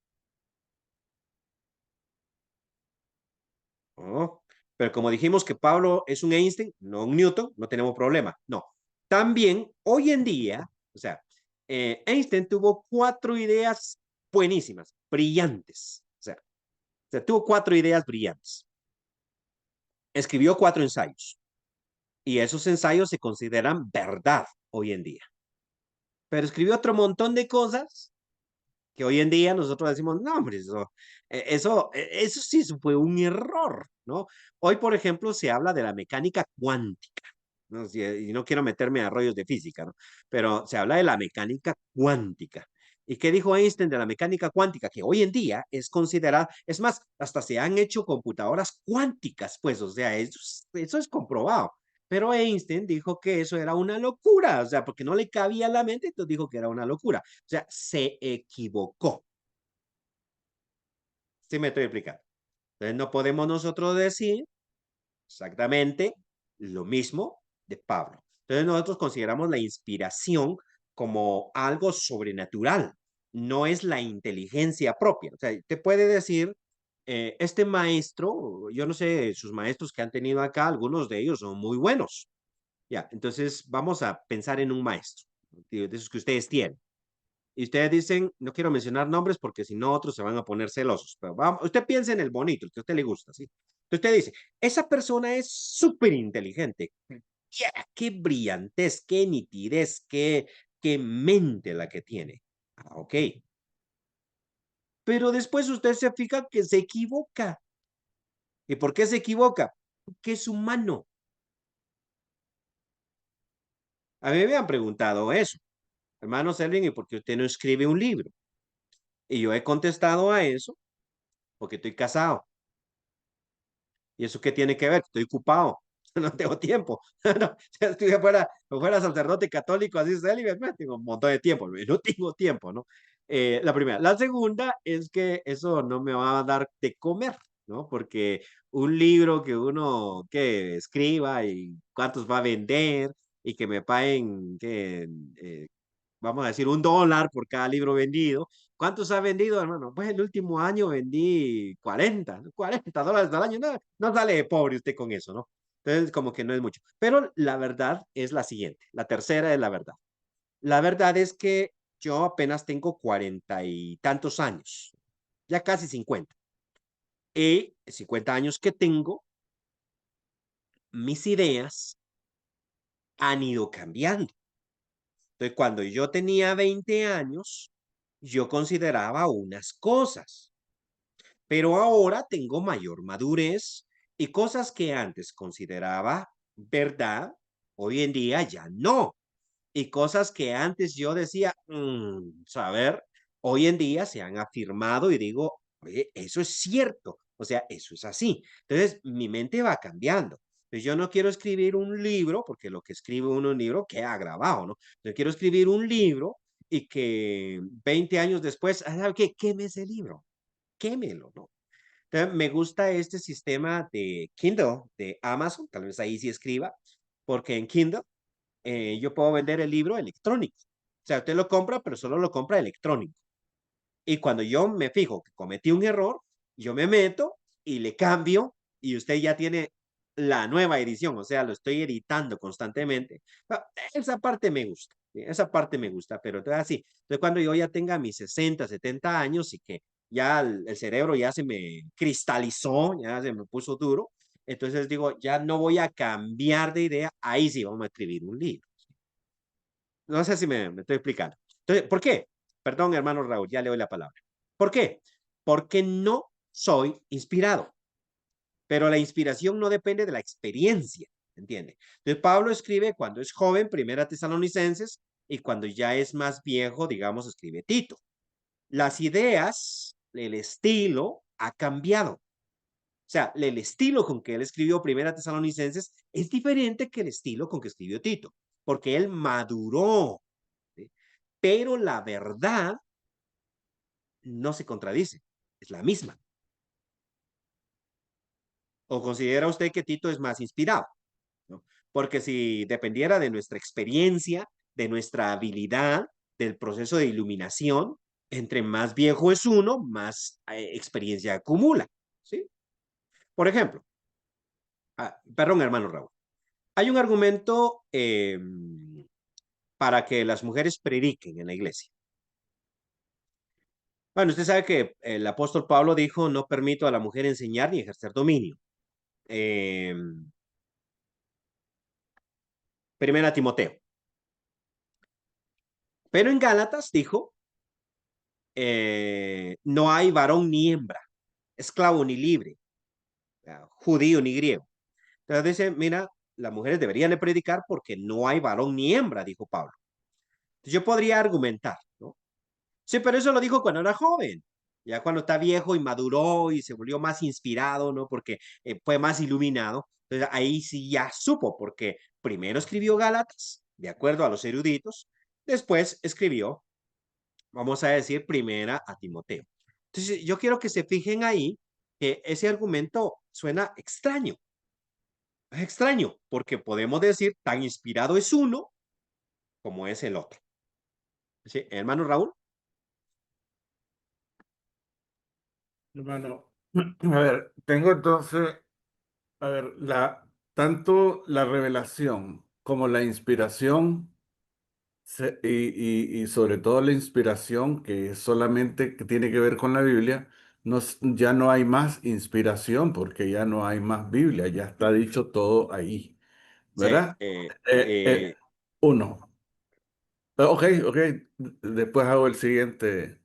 ¿No? Pero como dijimos que Pablo es un Einstein, no un Newton, no tenemos problema. No. También hoy en día, o sea, Einstein tuvo 4 ideas buenísimas, brillantes. O sea, tuvo 4 ideas brillantes. Escribió 4 ensayos y esos ensayos se consideran verdad hoy en día. Pero escribió otro montón de cosas que hoy en día nosotros decimos, no, hombre, eso sí fue un error, ¿no? Hoy, por ejemplo, se habla de la mecánica cuántica, ¿no? Y no quiero meterme a rollos de física, ¿no? Pero se habla de la mecánica cuántica. ¿Y qué dijo Einstein de la mecánica cuántica? Que hoy en día es considerada, es más, hasta se han hecho computadoras cuánticas, pues, o sea, eso es comprobado. Pero Einstein dijo que eso era una locura, o sea, porque no le cabía a la mente, entonces dijo que era una locura. O sea, se equivocó. ¿Sí me estoy explicando? Entonces no podemos nosotros decir exactamente lo mismo de Pablo. Entonces nosotros consideramos la inspiración como algo sobrenatural, no es la inteligencia propia. O sea, te puede decir, este maestro, yo no sé, sus maestros que han tenido acá, algunos de ellos son muy buenos. Ya, entonces vamos a pensar en un maestro, de esos que ustedes tienen. Y ustedes dicen, no quiero mencionar nombres porque si no otros se van a poner celosos, pero vamos, usted piensa en el bonito, el que a usted le gusta, ¿sí? Entonces usted dice, esa persona es súper inteligente. Yeah, qué brillantez, qué nitidez, qué mente la que tiene. Ah, ok. Pero después usted se fija que se equivoca. ¿Y por qué se equivoca? Porque es humano. A mí me han preguntado eso, hermano Selvin, ¿y por qué usted no escribe un libro? Y yo he contestado a eso porque estoy casado. ¿Y eso qué tiene que ver? Estoy ocupado, no tengo tiempo. No, si fuera sacerdote católico, así célibe, pues, tengo un montón de tiempo, no tengo tiempo, ¿no? La primera. La segunda es que eso no me va a dar de comer, ¿no? Porque un libro que uno que escriba y cuántos va a vender y que me paguen, que vamos a decir, $1 por cada libro vendido. ¿Cuántos ha vendido, hermano? Pues el último año vendí $40 al año. No, no sale pobre usted con eso, ¿no? Entonces, como que no es mucho. Pero la verdad es la siguiente. La tercera es la verdad. La verdad es que yo apenas tengo 40 y tantos años, ya casi 50. Y 50 años que tengo, mis ideas han ido cambiando. Entonces, cuando yo tenía 20 años, yo consideraba unas cosas, pero ahora tengo mayor madurez y cosas que antes consideraba verdad, hoy en día ya no. Y cosas que antes yo decía, saber, hoy en día se han afirmado y digo, oye, eso es cierto, o sea, eso es así. Entonces, mi mente va cambiando. Pues yo no quiero escribir un libro, porque lo que escribe uno en un libro queda grabado, ¿no? Yo quiero escribir un libro y que 20 años después, ¿sabe qué? Queme ese libro, quémelo, ¿no? Entonces, me gusta este sistema de Kindle, de Amazon, tal vez ahí sí escriba, porque en Kindle yo puedo vender el libro electrónico. O sea, usted lo compra, pero solo lo compra electrónico. Y cuando yo me fijo que cometí un error, yo me meto y le cambio y usted ya tiene la nueva edición, o sea, lo estoy editando constantemente. Esa parte me gusta, ¿sí? Esa parte me gusta, pero entonces así, entonces cuando yo ya tenga mis 60, 70 años y que ya el cerebro ya se me cristalizó, ya se me puso duro, entonces digo, ya no voy a cambiar de idea, ahí sí vamos a escribir un libro. No sé si me estoy explicando. Entonces, ¿por qué? Perdón, hermano Raúl, ya le doy la palabra. ¿Por qué? Porque no soy inspirado, pero la inspiración no depende de la experiencia, ¿entiende? Entonces, Pablo escribe cuando es joven, Primera Tesalonicenses, y cuando ya es más viejo, digamos, escribe Tito. Las ideas, el estilo ha cambiado. O sea, el estilo con que él escribió Primera Tesalonicenses es diferente que el estilo con que escribió Tito, porque él maduró, ¿sí? Pero la verdad no se contradice, es la misma. ¿O considera usted que Tito es más inspirado? ¿No? Porque si dependiera de nuestra experiencia, de nuestra habilidad, del proceso de iluminación, entre más viejo es uno, más experiencia acumula. ¿Sí? Por ejemplo, perdón, hermano Raúl, hay un argumento para que las mujeres prediquen en la iglesia. Bueno, usted sabe que el apóstol Pablo dijo, no permito a la mujer enseñar ni ejercer dominio. Eh, Primera Timoteo. Pero en Gálatas dijo, no hay varón ni hembra, esclavo ni libre, judío ni griego. Entonces dice, mira, las mujeres deberían de predicar porque no hay varón ni hembra, dijo Pablo. Entonces yo podría argumentar, ¿no? Sí, pero eso lo dijo cuando era joven. Ya cuando está viejo y maduró y se volvió más inspirado, ¿no? Porque fue más iluminado. Entonces ahí sí ya supo, porque primero escribió Gálatas, de acuerdo a los eruditos, después escribió, vamos a decir, primera a Timoteo. Entonces yo quiero que se fijen ahí que ese argumento suena extraño. Es extraño, porque podemos decir, tan inspirado es uno como es el otro. ¿Sí? Hermano Raúl. Hermano, a ver, tengo entonces, a ver, tanto la revelación como la inspiración, y sobre todo la inspiración, que solamente que tiene que ver con la Biblia, ya no hay más inspiración porque ya no hay más Biblia, ya está dicho todo ahí, Sí, ¿verdad? Uno. Ok, ok, después hago el siguiente.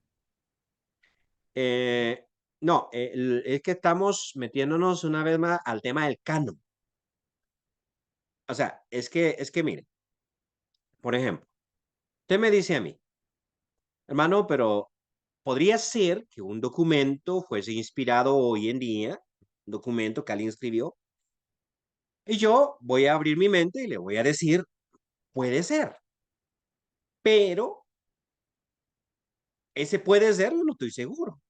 no, es que estamos metiéndonos una vez más al tema del canon. O sea, es que mire, por ejemplo, usted me dice a mí, hermano, pero podría ser que un documento fuese inspirado hoy en día, un documento que alguien escribió, y yo voy a abrir mi mente y le voy a decir, puede ser, pero ese puede ser, yo no estoy seguro.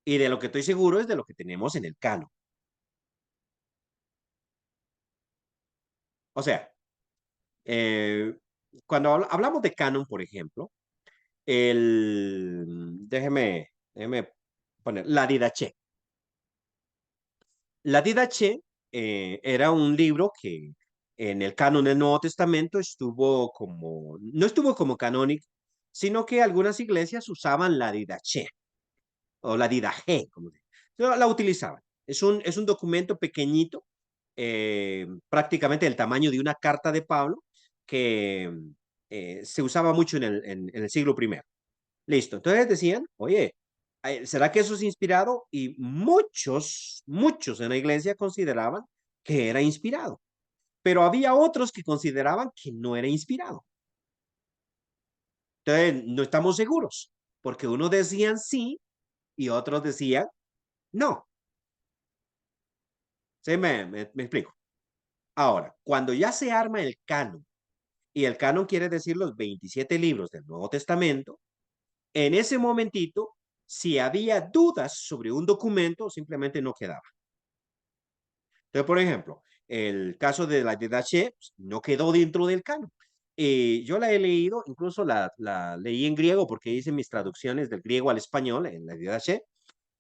Y de lo que estoy seguro es de lo que tenemos en el canon. O sea, eh, cuando hablamos de canon, por ejemplo, déjeme poner la Didache. La Didache era un libro que en el canon del Nuevo Testamento no estuvo como canónico, sino que algunas iglesias usaban la Didache o la Didaje, la utilizaban. Es un documento pequeñito, prácticamente del tamaño de una carta de Pablo, que se usaba mucho en el siglo I. Listo. Entonces decían, oye, ¿será que eso es inspirado? Y muchos en la iglesia consideraban que era inspirado, pero había otros que consideraban que no era inspirado. Entonces, no estamos seguros, porque unos decían sí y otros decían no. ¿Sí? Me explico. Ahora, cuando ya se arma el canon, y el canon quiere decir los 27 libros del Nuevo Testamento, en ese momentito Si había dudas sobre un documento, simplemente no quedaba. Entonces, por ejemplo, el caso de la Didache no quedó dentro del canon. Yo la he leído, incluso la leí en griego porque hice mis traducciones del griego al español en la Didache.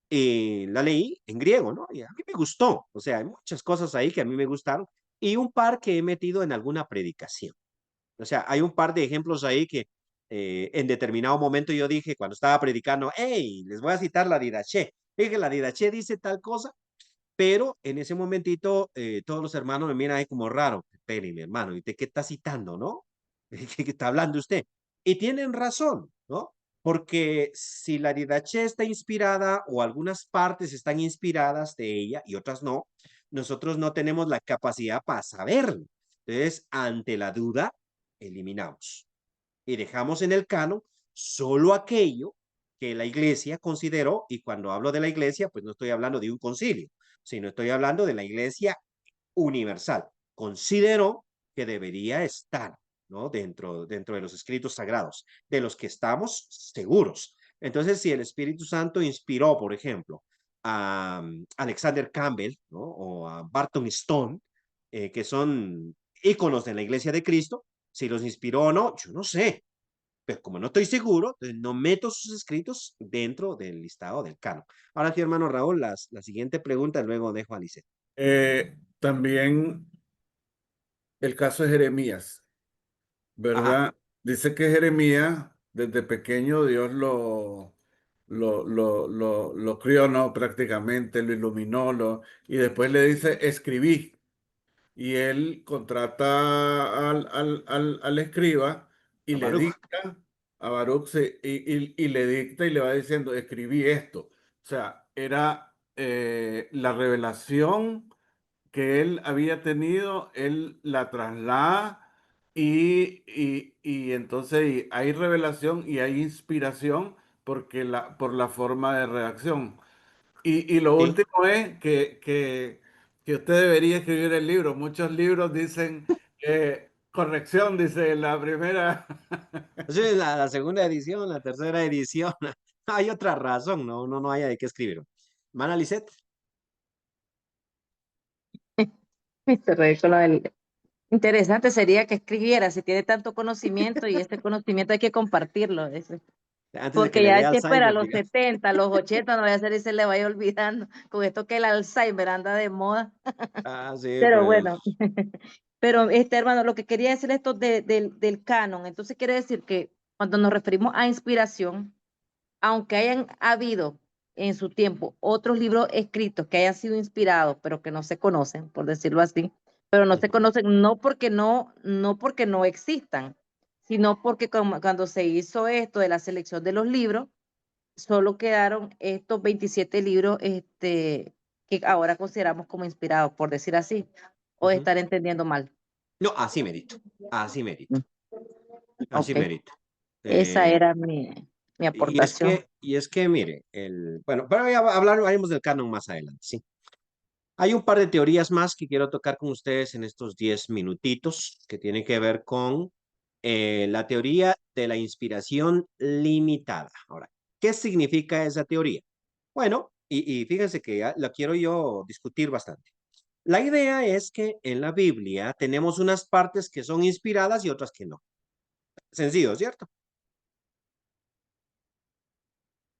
La leí en griego, ¿no? Y a mí me gustó. O sea, hay muchas cosas ahí que a mí me gustaron y un par que he metido en alguna predicación. O sea, hay un par de ejemplos ahí que en determinado momento yo dije, cuando estaba predicando, hey, les voy a citar la Didache. Dije, la Didache dice tal cosa, pero en ese momentito todos los hermanos me miran ahí como raro. Espere, mi hermano, ¿y de qué está citando, no? ¿De qué está hablando usted? Y tienen razón, ¿no? Porque si la Didache está inspirada o algunas partes están inspiradas de ella y otras no, nosotros no tenemos la capacidad para saberlo. Entonces, ante la duda, eliminamos y dejamos en el canon solo aquello que la iglesia consideró, y cuando hablo de la iglesia, pues no estoy hablando de un concilio, sino estoy hablando de la iglesia universal. Consideró que debería estar, ¿no? Dentro de los escritos sagrados, de los que estamos seguros. Entonces, si el Espíritu Santo inspiró, por ejemplo, a Alexander Campbell, ¿no? O a Barton Stone, que son íconos de la Iglesia de Cristo, si los inspiró o no, yo no sé, pero como no estoy seguro, no meto sus escritos dentro del listado del canon. Ahora sí, hermano Raúl, la siguiente pregunta, luego dejo a Lisette. También el caso de Jeremías, Ajá, ¿verdad? Dice que Jeremías, desde pequeño, Dios lo crió, ¿no? Prácticamente, lo iluminó, y después le dice, escribí. Y él contrata al escriba y a le Baruch. dicta a Baruch, sí, y le dicta y le va diciendo, escribí esto. O sea, era la revelación que él había tenido, él la traslada y entonces hay revelación y hay inspiración por la forma de redacción. Y lo Sí. último es que usted debería escribir el libro. Muchos libros dicen, corrección, dice la primera. Entonces, la segunda edición, la tercera edición, hay otra razón, no haya de qué escribir. Mana Lisette. Se reí con lo del- Interesante sería que escribiera, si tiene tanto conocimiento y este conocimiento hay que compartirlo. Antes de que Porque le ya dé hay que esperar a Alzheimer, los diga. 70, a los 80, no vaya a ser y se le vaya olvidando. Con esto que el Alzheimer anda de moda. Ah, sí, Pero pues. bueno, pero hermano, lo que quería decir esto del canon, entonces quiere decir que cuando nos referimos a inspiración, aunque hayan habido en su tiempo otros libros escritos que hayan sido inspirados, pero que no se conocen, por decirlo así, pero no se Ujú, conocen no porque no existan, sino porque cuando se hizo esto de la selección de los libros, solo quedaron estos 27 libros que ahora consideramos como inspirados, por decir así, o ujú. estar entendiendo mal. No, así merito. Así merito. Mm, Así Ok, merito. esa Eh, era mi aportación. y es que, mire, bueno, pero ya hablaremos del canon más adelante, sí. Hay un par de teorías más que quiero tocar con ustedes en estos 10 minutitos que tienen que ver con la teoría de la inspiración limitada. Ahora, ¿qué significa esa teoría? Bueno, y fíjense que ya la quiero yo discutir bastante. La idea es que en la Biblia tenemos unas partes que son inspiradas y otras que no. Sencillo, ¿cierto?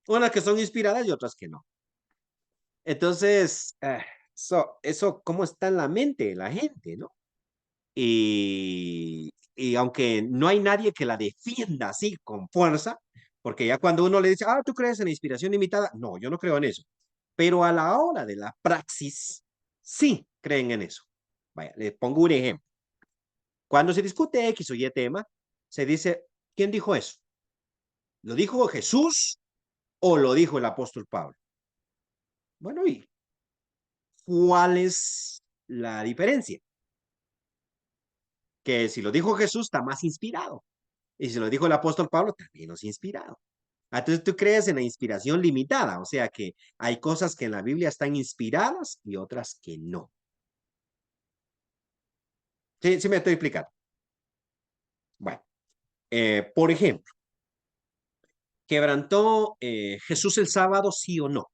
Unas que son inspiradas y otras que no. Entonces, eso cómo está en la mente de la gente, ¿no? Y aunque no hay nadie que la defienda así con fuerza, porque ya cuando uno le dice, ¿tú crees en la inspiración limitada? No, yo no creo en eso. Pero a la hora de la praxis, sí creen en eso. Vaya, les pongo un ejemplo. Cuando se discute X o Y tema, se dice, ¿quién dijo eso? ¿Lo dijo Jesús o lo dijo el apóstol Pablo? Bueno, ¿y cuál es la diferencia? Que si lo dijo Jesús, está más inspirado. Y si lo dijo el apóstol Pablo, también nos inspirado. Entonces tú crees en la inspiración limitada, o sea que hay cosas que en la Biblia están inspiradas y otras que no. Sí, sí me estoy explicando. Bueno, por ejemplo, ¿quebrantó Jesús el sábado, sí o no?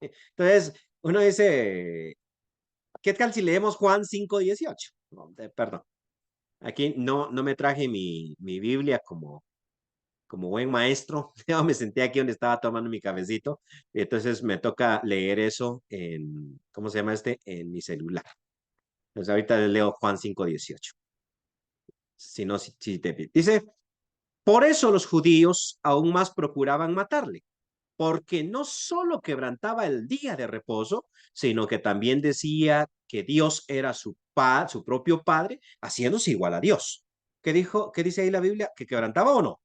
Entonces, uno dice, ¿qué tal si leemos Juan 5:18? No, perdón, aquí no me traje mi Biblia como buen maestro. Yo me senté aquí donde estaba tomando mi cafecito, y entonces me toca leer eso en, ¿cómo se llama este? En mi celular. Entonces ahorita les leo Juan 5:18. Si no, si te dice, por eso los judíos aún más procuraban matarle, porque no solo quebrantaba el día de reposo, sino que también decía que Dios era su propio Padre, haciéndose igual a Dios. ¿Qué dijo? ¿Qué dice ahí la Biblia? ¿Que quebrantaba o no?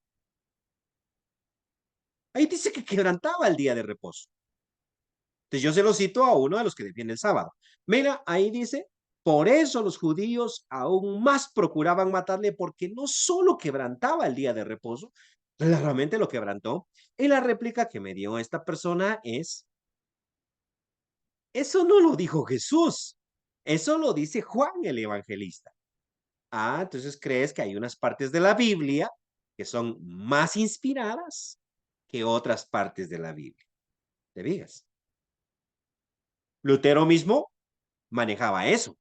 Ahí dice que quebrantaba el día de reposo. Entonces yo se lo cito a uno de los que defiende el sábado. Mira, ahí dice, por eso los judíos aún más procuraban matarle, porque no solo quebrantaba el día de reposo, claramente lo quebrantó. Y la réplica que me dio esta persona es, eso no lo dijo Jesús, eso lo dice Juan el evangelista. Ah, entonces crees que hay unas partes de la Biblia que son más inspiradas que otras partes de la Biblia. ¿Te fijas? Lutero mismo manejaba eso,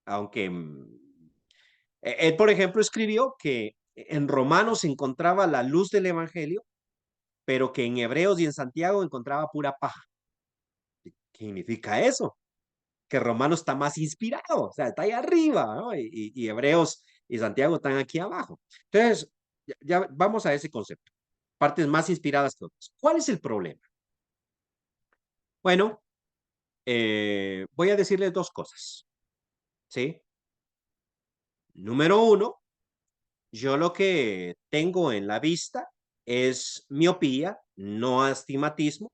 aunque él, por ejemplo, escribió que en Romanos se encontraba la luz del Evangelio, pero que en Hebreos y en Santiago encontraba pura paja. ¿Qué significa eso? Que Romanos está más inspirado, o sea, está ahí arriba, ¿no? Y Hebreos y Santiago están aquí abajo. Entonces, ya vamos a ese concepto. Partes más inspiradas que otras. ¿Cuál es el problema? Bueno, voy a decirles dos cosas, ¿sí? Número uno, yo lo que tengo en la vista es miopía, no astigmatismo.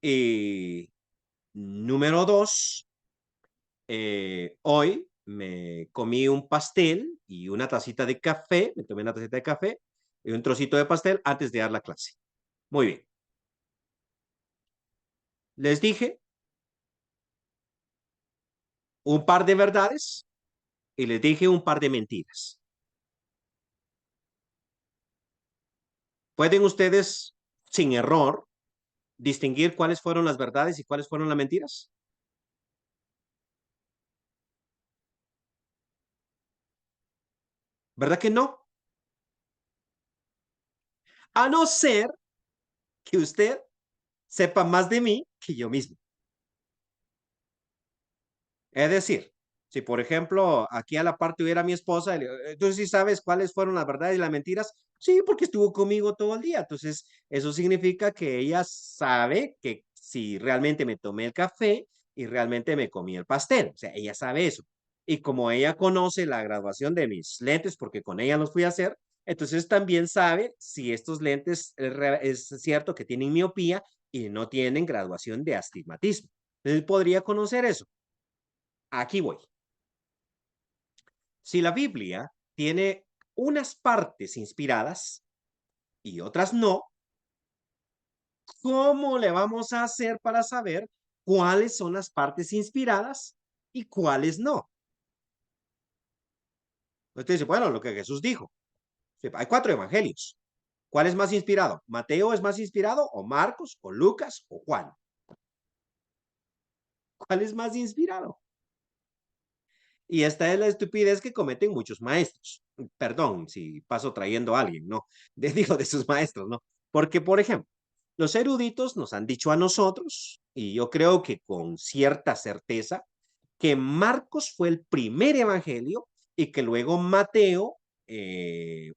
Y número dos, hoy me comí un pastel y una tacita de café, me tomé una tacita de café y un trocito de pastel antes de dar la clase. Muy bien. Les dije un par de verdades y les dije un par de mentiras. ¿Pueden ustedes, sin error, distinguir cuáles fueron las verdades y cuáles fueron las mentiras? ¿Verdad que no? A no ser que usted sepa más de mí que yo mismo. Es decir, si por ejemplo aquí a la parte hubiera mi esposa, entonces sí sabes cuáles fueron las verdades y las mentiras. Sí, porque estuvo conmigo todo el día. Entonces, eso significa que ella sabe que si realmente me tomé el café y realmente me comí el pastel. O sea, ella sabe eso. Y como ella conoce la graduación de mis lentes, porque con ella los fui a hacer, entonces también sabe si estos lentes es cierto que tienen miopía y no tienen graduación de astigmatismo. Entonces podría conocer eso. Aquí voy. Si la Biblia tiene unas partes inspiradas y otras no, ¿cómo le vamos a hacer para saber cuáles son las partes inspiradas y cuáles no? Usted dice, bueno, lo que Jesús dijo. Hay 4 evangelios. ¿Cuál es más inspirado? ¿Mateo es más inspirado o Marcos o Lucas o Juan? ¿Cuál es más inspirado? Y esta es la estupidez que cometen muchos maestros. Perdón si paso trayendo a alguien, ¿no? Digo, de sus maestros, ¿no? Porque, por ejemplo, los eruditos nos han dicho a nosotros, y yo creo que con cierta certeza, que Marcos fue el primer evangelio y que luego Mateo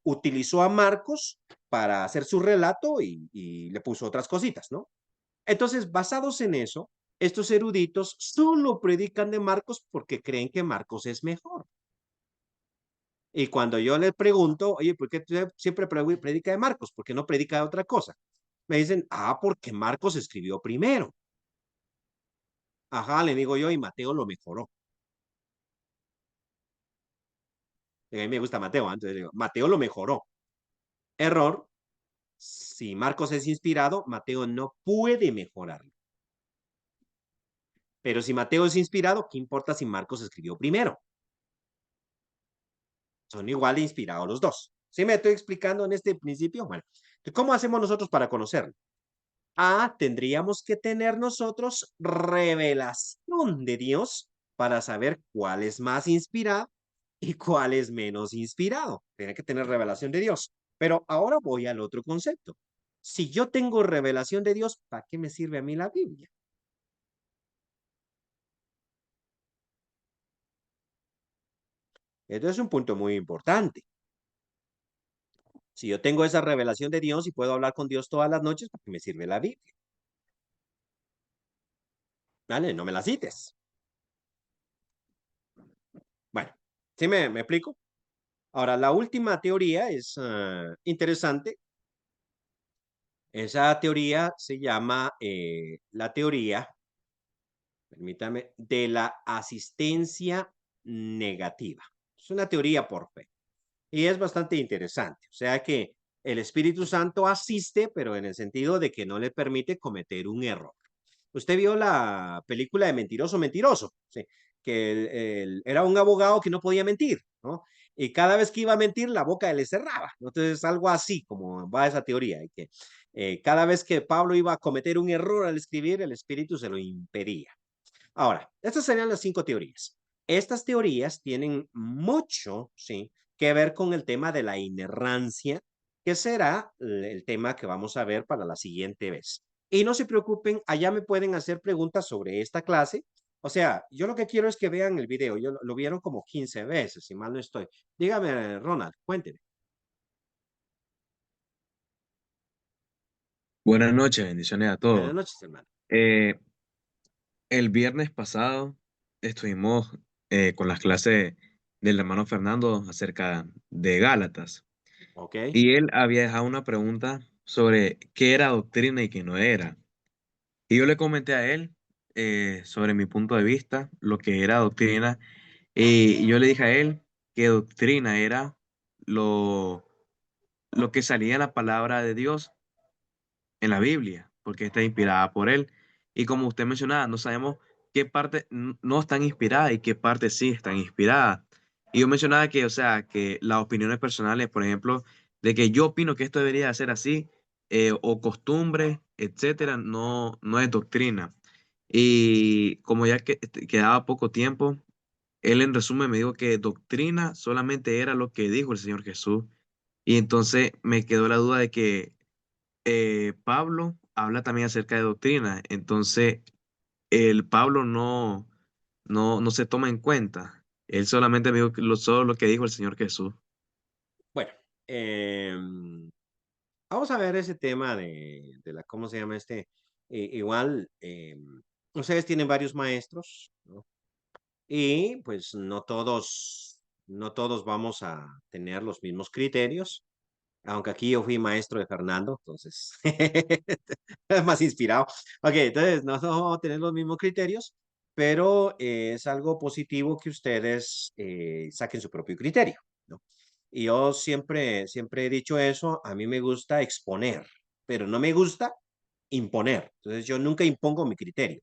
utilizó a Marcos para hacer su relato y le puso otras cositas, ¿no? Entonces, basados en eso, estos eruditos solo predican de Marcos porque creen que Marcos es mejor. Y cuando yo les pregunto, oye, ¿por qué siempre predica de Marcos? ¿Por qué no predica de otra cosa? Me dicen, porque Marcos escribió primero. Ajá, le digo yo, y Mateo lo mejoró. Y a mí me gusta Mateo, entonces digo, Mateo lo mejoró. Error, si Marcos es inspirado, Mateo no puede mejorarlo. Pero si Mateo es inspirado, ¿qué importa si Marcos escribió primero? Son igual de inspirados los dos. ¿Sí me estoy explicando en este principio? Bueno, ¿Cómo hacemos nosotros para conocerlo? Tendríamos que tener nosotros revelación de Dios para saber cuál es más inspirado y cuál es menos inspirado. Tiene que tener revelación de Dios. Pero ahora voy al otro concepto. Si yo tengo revelación de Dios, ¿para qué me sirve a mí la Biblia? Esto es un punto muy importante. Si yo tengo esa revelación de Dios y puedo hablar con Dios todas las noches, ¿para qué me sirve la Biblia? ¿Vale? No me la cites. Bueno, ¿sí me explico? Ahora, la última teoría es interesante. Esa teoría se llama la teoría, permítame, de la asistencia negativa. Es una teoría por fe y es bastante interesante. O sea que el Espíritu Santo asiste, pero en el sentido de que no le permite cometer un error. Usted vio la película de Mentiroso, Mentiroso, ¿sí? Que era un abogado que no podía mentir, ¿no? Y cada vez que iba a mentir, la boca le cerraba. Entonces, algo así como va esa teoría, y que cada vez que Pablo iba a cometer un error al escribir, el Espíritu se lo impedía. Ahora, estas serían las 5 teorías. Estas teorías tienen mucho, ¿sí?, que ver con el tema de la inerrancia, que será el tema que vamos a ver para la siguiente vez. Y no se preocupen, allá me pueden hacer preguntas sobre esta clase. O sea, yo lo que quiero es que vean el video. Yo lo vieron como 15 veces, si mal no estoy. Dígame, Ronald, cuénteme. Buenas noches, bendiciones a Buenas todos. noches, hermano. Eh, el viernes pasado estuvimos con las clases del hermano Fernando acerca de Gálatas Ok. y él había dejado una pregunta sobre qué era doctrina y qué no era. Y yo le comenté a él sobre mi punto de vista, lo que era doctrina, y yo le dije a él que doctrina era lo, lo que salía en la palabra de Dios en la Biblia, porque está inspirada por él. Y como usted mencionaba, no sabemos qué parte no están inspiradas y qué parte sí están inspiradas. Y yo mencionaba que, o sea, que las opiniones personales, por ejemplo, de que yo opino que esto debería ser así, o costumbre, etcétera, no es doctrina. Y como ya que quedaba poco tiempo, él en resumen me dijo que doctrina solamente era lo que dijo el Señor Jesús. Y entonces me quedó la duda de que Pablo habla también acerca de doctrina, entonces el Pablo no se toma en cuenta. Él solamente me dijo solo lo que dijo el Señor Jesús. Bueno, vamos a ver ese tema de la, ¿cómo se llama este? Igual, ustedes tienen varios maestros, ¿no? Y pues no todos vamos a tener los mismos criterios, aunque aquí yo fui maestro de Fernando, entonces es más inspirado. Ok, entonces no vamos a tener los mismos criterios, pero es algo positivo que ustedes saquen su propio criterio, ¿no? Y yo siempre he dicho eso, a mí me gusta exponer, pero no me gusta imponer. Entonces yo nunca impongo mi criterio.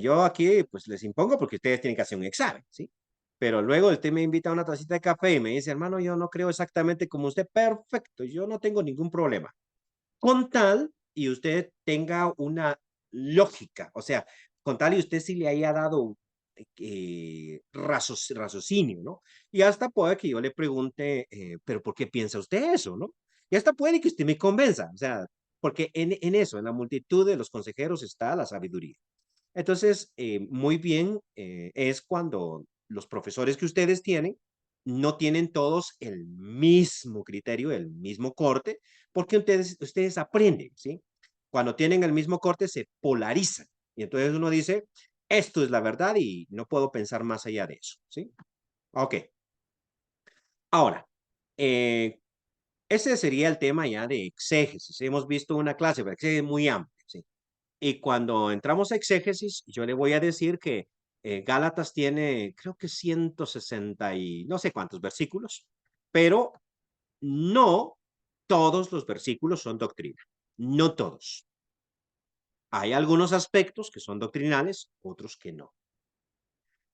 Yo aquí pues les impongo porque ustedes tienen que hacer un examen, ¿sí? Pero luego usted me invita a una tacita de café y me dice, hermano, yo no creo exactamente como usted, perfecto, yo no tengo ningún problema. Con tal y usted tenga una lógica, o sea, con tal y usted sí le haya dado raciocinio, ¿no? Y hasta puede que yo le pregunte, pero ¿por qué piensa usted eso, no? Y hasta puede que usted me convenza, o sea, porque en eso, en la multitud de los consejeros está la sabiduría. Entonces, muy bien, es cuando los profesores que ustedes tienen no tienen todos el mismo criterio, el mismo corte, porque ustedes aprenden, ¿sí? Cuando tienen el mismo corte se polarizan y entonces uno dice, esto es la verdad y no puedo pensar más allá de eso, ¿sí? Ok. Ahora, eh, ese sería el tema ya de exégesis. Hemos visto una clase, pero exégesis muy amplia, ¿sí? Y cuando entramos a exégesis, yo le voy a decir que Gálatas tiene, creo que 160 y no sé cuántos versículos, pero no todos los versículos son doctrina. No todos. Hay algunos aspectos que son doctrinales, otros que no.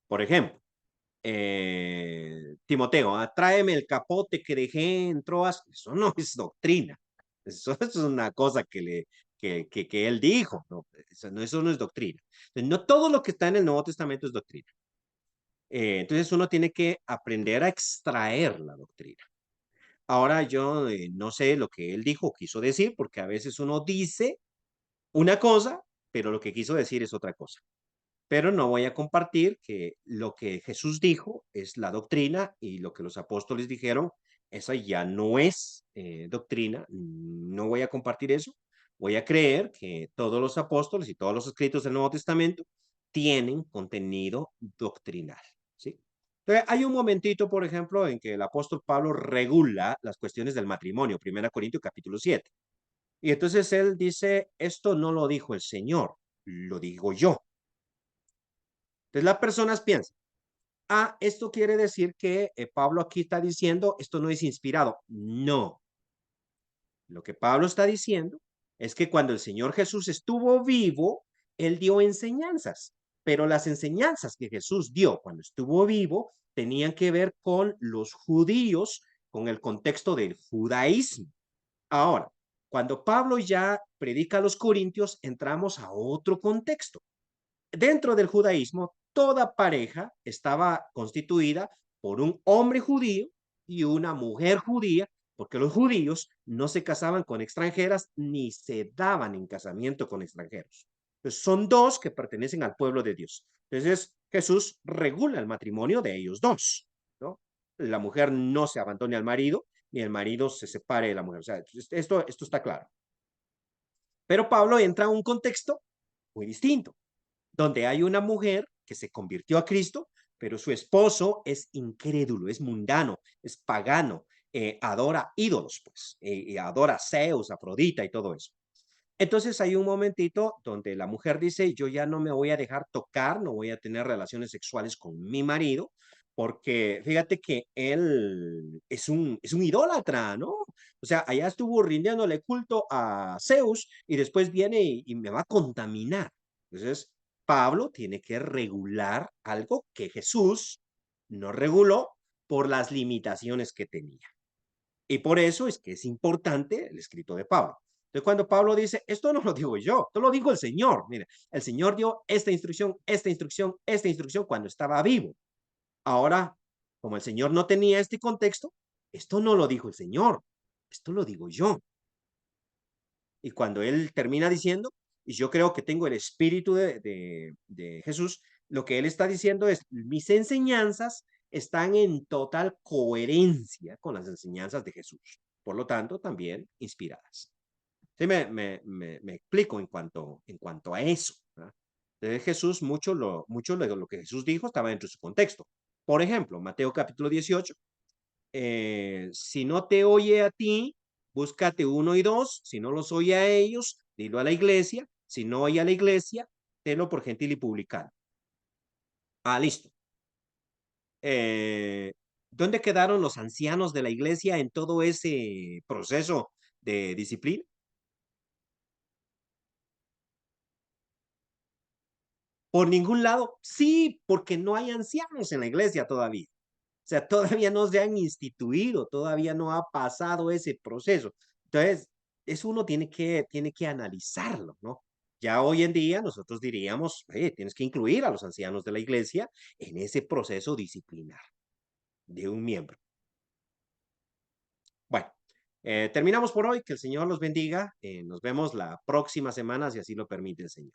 Por ejemplo, Timoteo, tráeme el capote que dejé en Troas. Eso no es doctrina. Eso es una cosa que él dijo, ¿no? Eso no es doctrina. No todo lo que está en el Nuevo Testamento es doctrina. Entonces uno tiene que aprender a extraer la doctrina. Ahora yo no sé lo que él dijo o quiso decir, porque a veces uno dice una cosa, pero lo que quiso decir es otra cosa. Pero no voy a compartir que lo que Jesús dijo es la doctrina y lo que los apóstoles dijeron, esa ya no es doctrina. No voy a compartir eso. Voy a creer que todos los apóstoles y todos los escritos del Nuevo Testamento tienen contenido doctrinal, ¿sí? Entonces, hay un momentito, por ejemplo, en que el apóstol Pablo regula las cuestiones del matrimonio, 1 Corintios capítulo 7. Y entonces él dice, esto no lo dijo el Señor, lo digo yo. Entonces las personas piensan, esto quiere decir que Pablo aquí está diciendo, esto no es inspirado. No. Lo que Pablo está diciendo es que cuando el Señor Jesús estuvo vivo, él dio enseñanzas, pero las enseñanzas que Jesús dio cuando estuvo vivo tenían que ver con los judíos, con el contexto del judaísmo. Ahora, cuando Pablo ya predica a los corintios, entramos a otro contexto. Dentro del judaísmo, toda pareja estaba constituida por un hombre judío y una mujer judía, porque los judíos no se casaban con extranjeras ni se daban en casamiento con extranjeros. Entonces, son dos que pertenecen al pueblo de Dios. Entonces, Jesús regula el matrimonio de ellos dos, ¿no? La mujer no se abandone al marido, ni el marido se separe de la mujer. O sea, esto está claro. Pero Pablo entra a un contexto muy distinto, donde hay una mujer que se convirtió a Cristo, pero su esposo es incrédulo, es mundano, es pagano, adora ídolos, pues, adora a Zeus, Afrodita y todo eso. Entonces hay un momentito donde la mujer dice, yo ya no me voy a dejar tocar, no voy a tener relaciones sexuales con mi marido, porque fíjate que él es un idólatra, ¿no? O sea, allá estuvo rindiéndole culto a Zeus y después viene y me va a contaminar. Entonces, Pablo tiene que regular algo que Jesús no reguló por las limitaciones que tenía. Y por eso es que es importante el escrito de Pablo. Entonces, cuando Pablo dice, esto no lo digo yo, esto lo dijo el Señor. Mire, el Señor dio esta instrucción, esta instrucción, esta instrucción cuando estaba vivo. Ahora, como el Señor no tenía este contexto, esto no lo dijo el Señor, esto lo digo yo. Y cuando él termina diciendo, y yo creo que tengo el espíritu de Jesús, lo que él está diciendo es, mis enseñanzas están en total coherencia con las enseñanzas de Jesús. Por lo tanto, también inspiradas. Sí, me explico en cuanto a eso, ¿verdad? Entonces Jesús, mucho de lo que Jesús dijo estaba dentro de su contexto. Por ejemplo, Mateo capítulo 18, si no te oye a ti, búscate uno y dos, si no los oye a ellos, dilo a la iglesia, si no oye a la iglesia, tenlo por gentil y publicano. Listo. ¿Dónde quedaron los ancianos de la iglesia en todo ese proceso de disciplina? Por ningún lado. Sí, porque no hay ancianos en la iglesia todavía. O sea, todavía no se han instituido, todavía no ha pasado ese proceso. Entonces, eso uno tiene que analizarlo, ¿no? Ya hoy en día nosotros diríamos, tienes que incluir a los ancianos de la iglesia en ese proceso disciplinar de un miembro. Bueno, terminamos por hoy. Que el Señor los bendiga. Nos vemos la próxima semana, si así lo permite el Señor.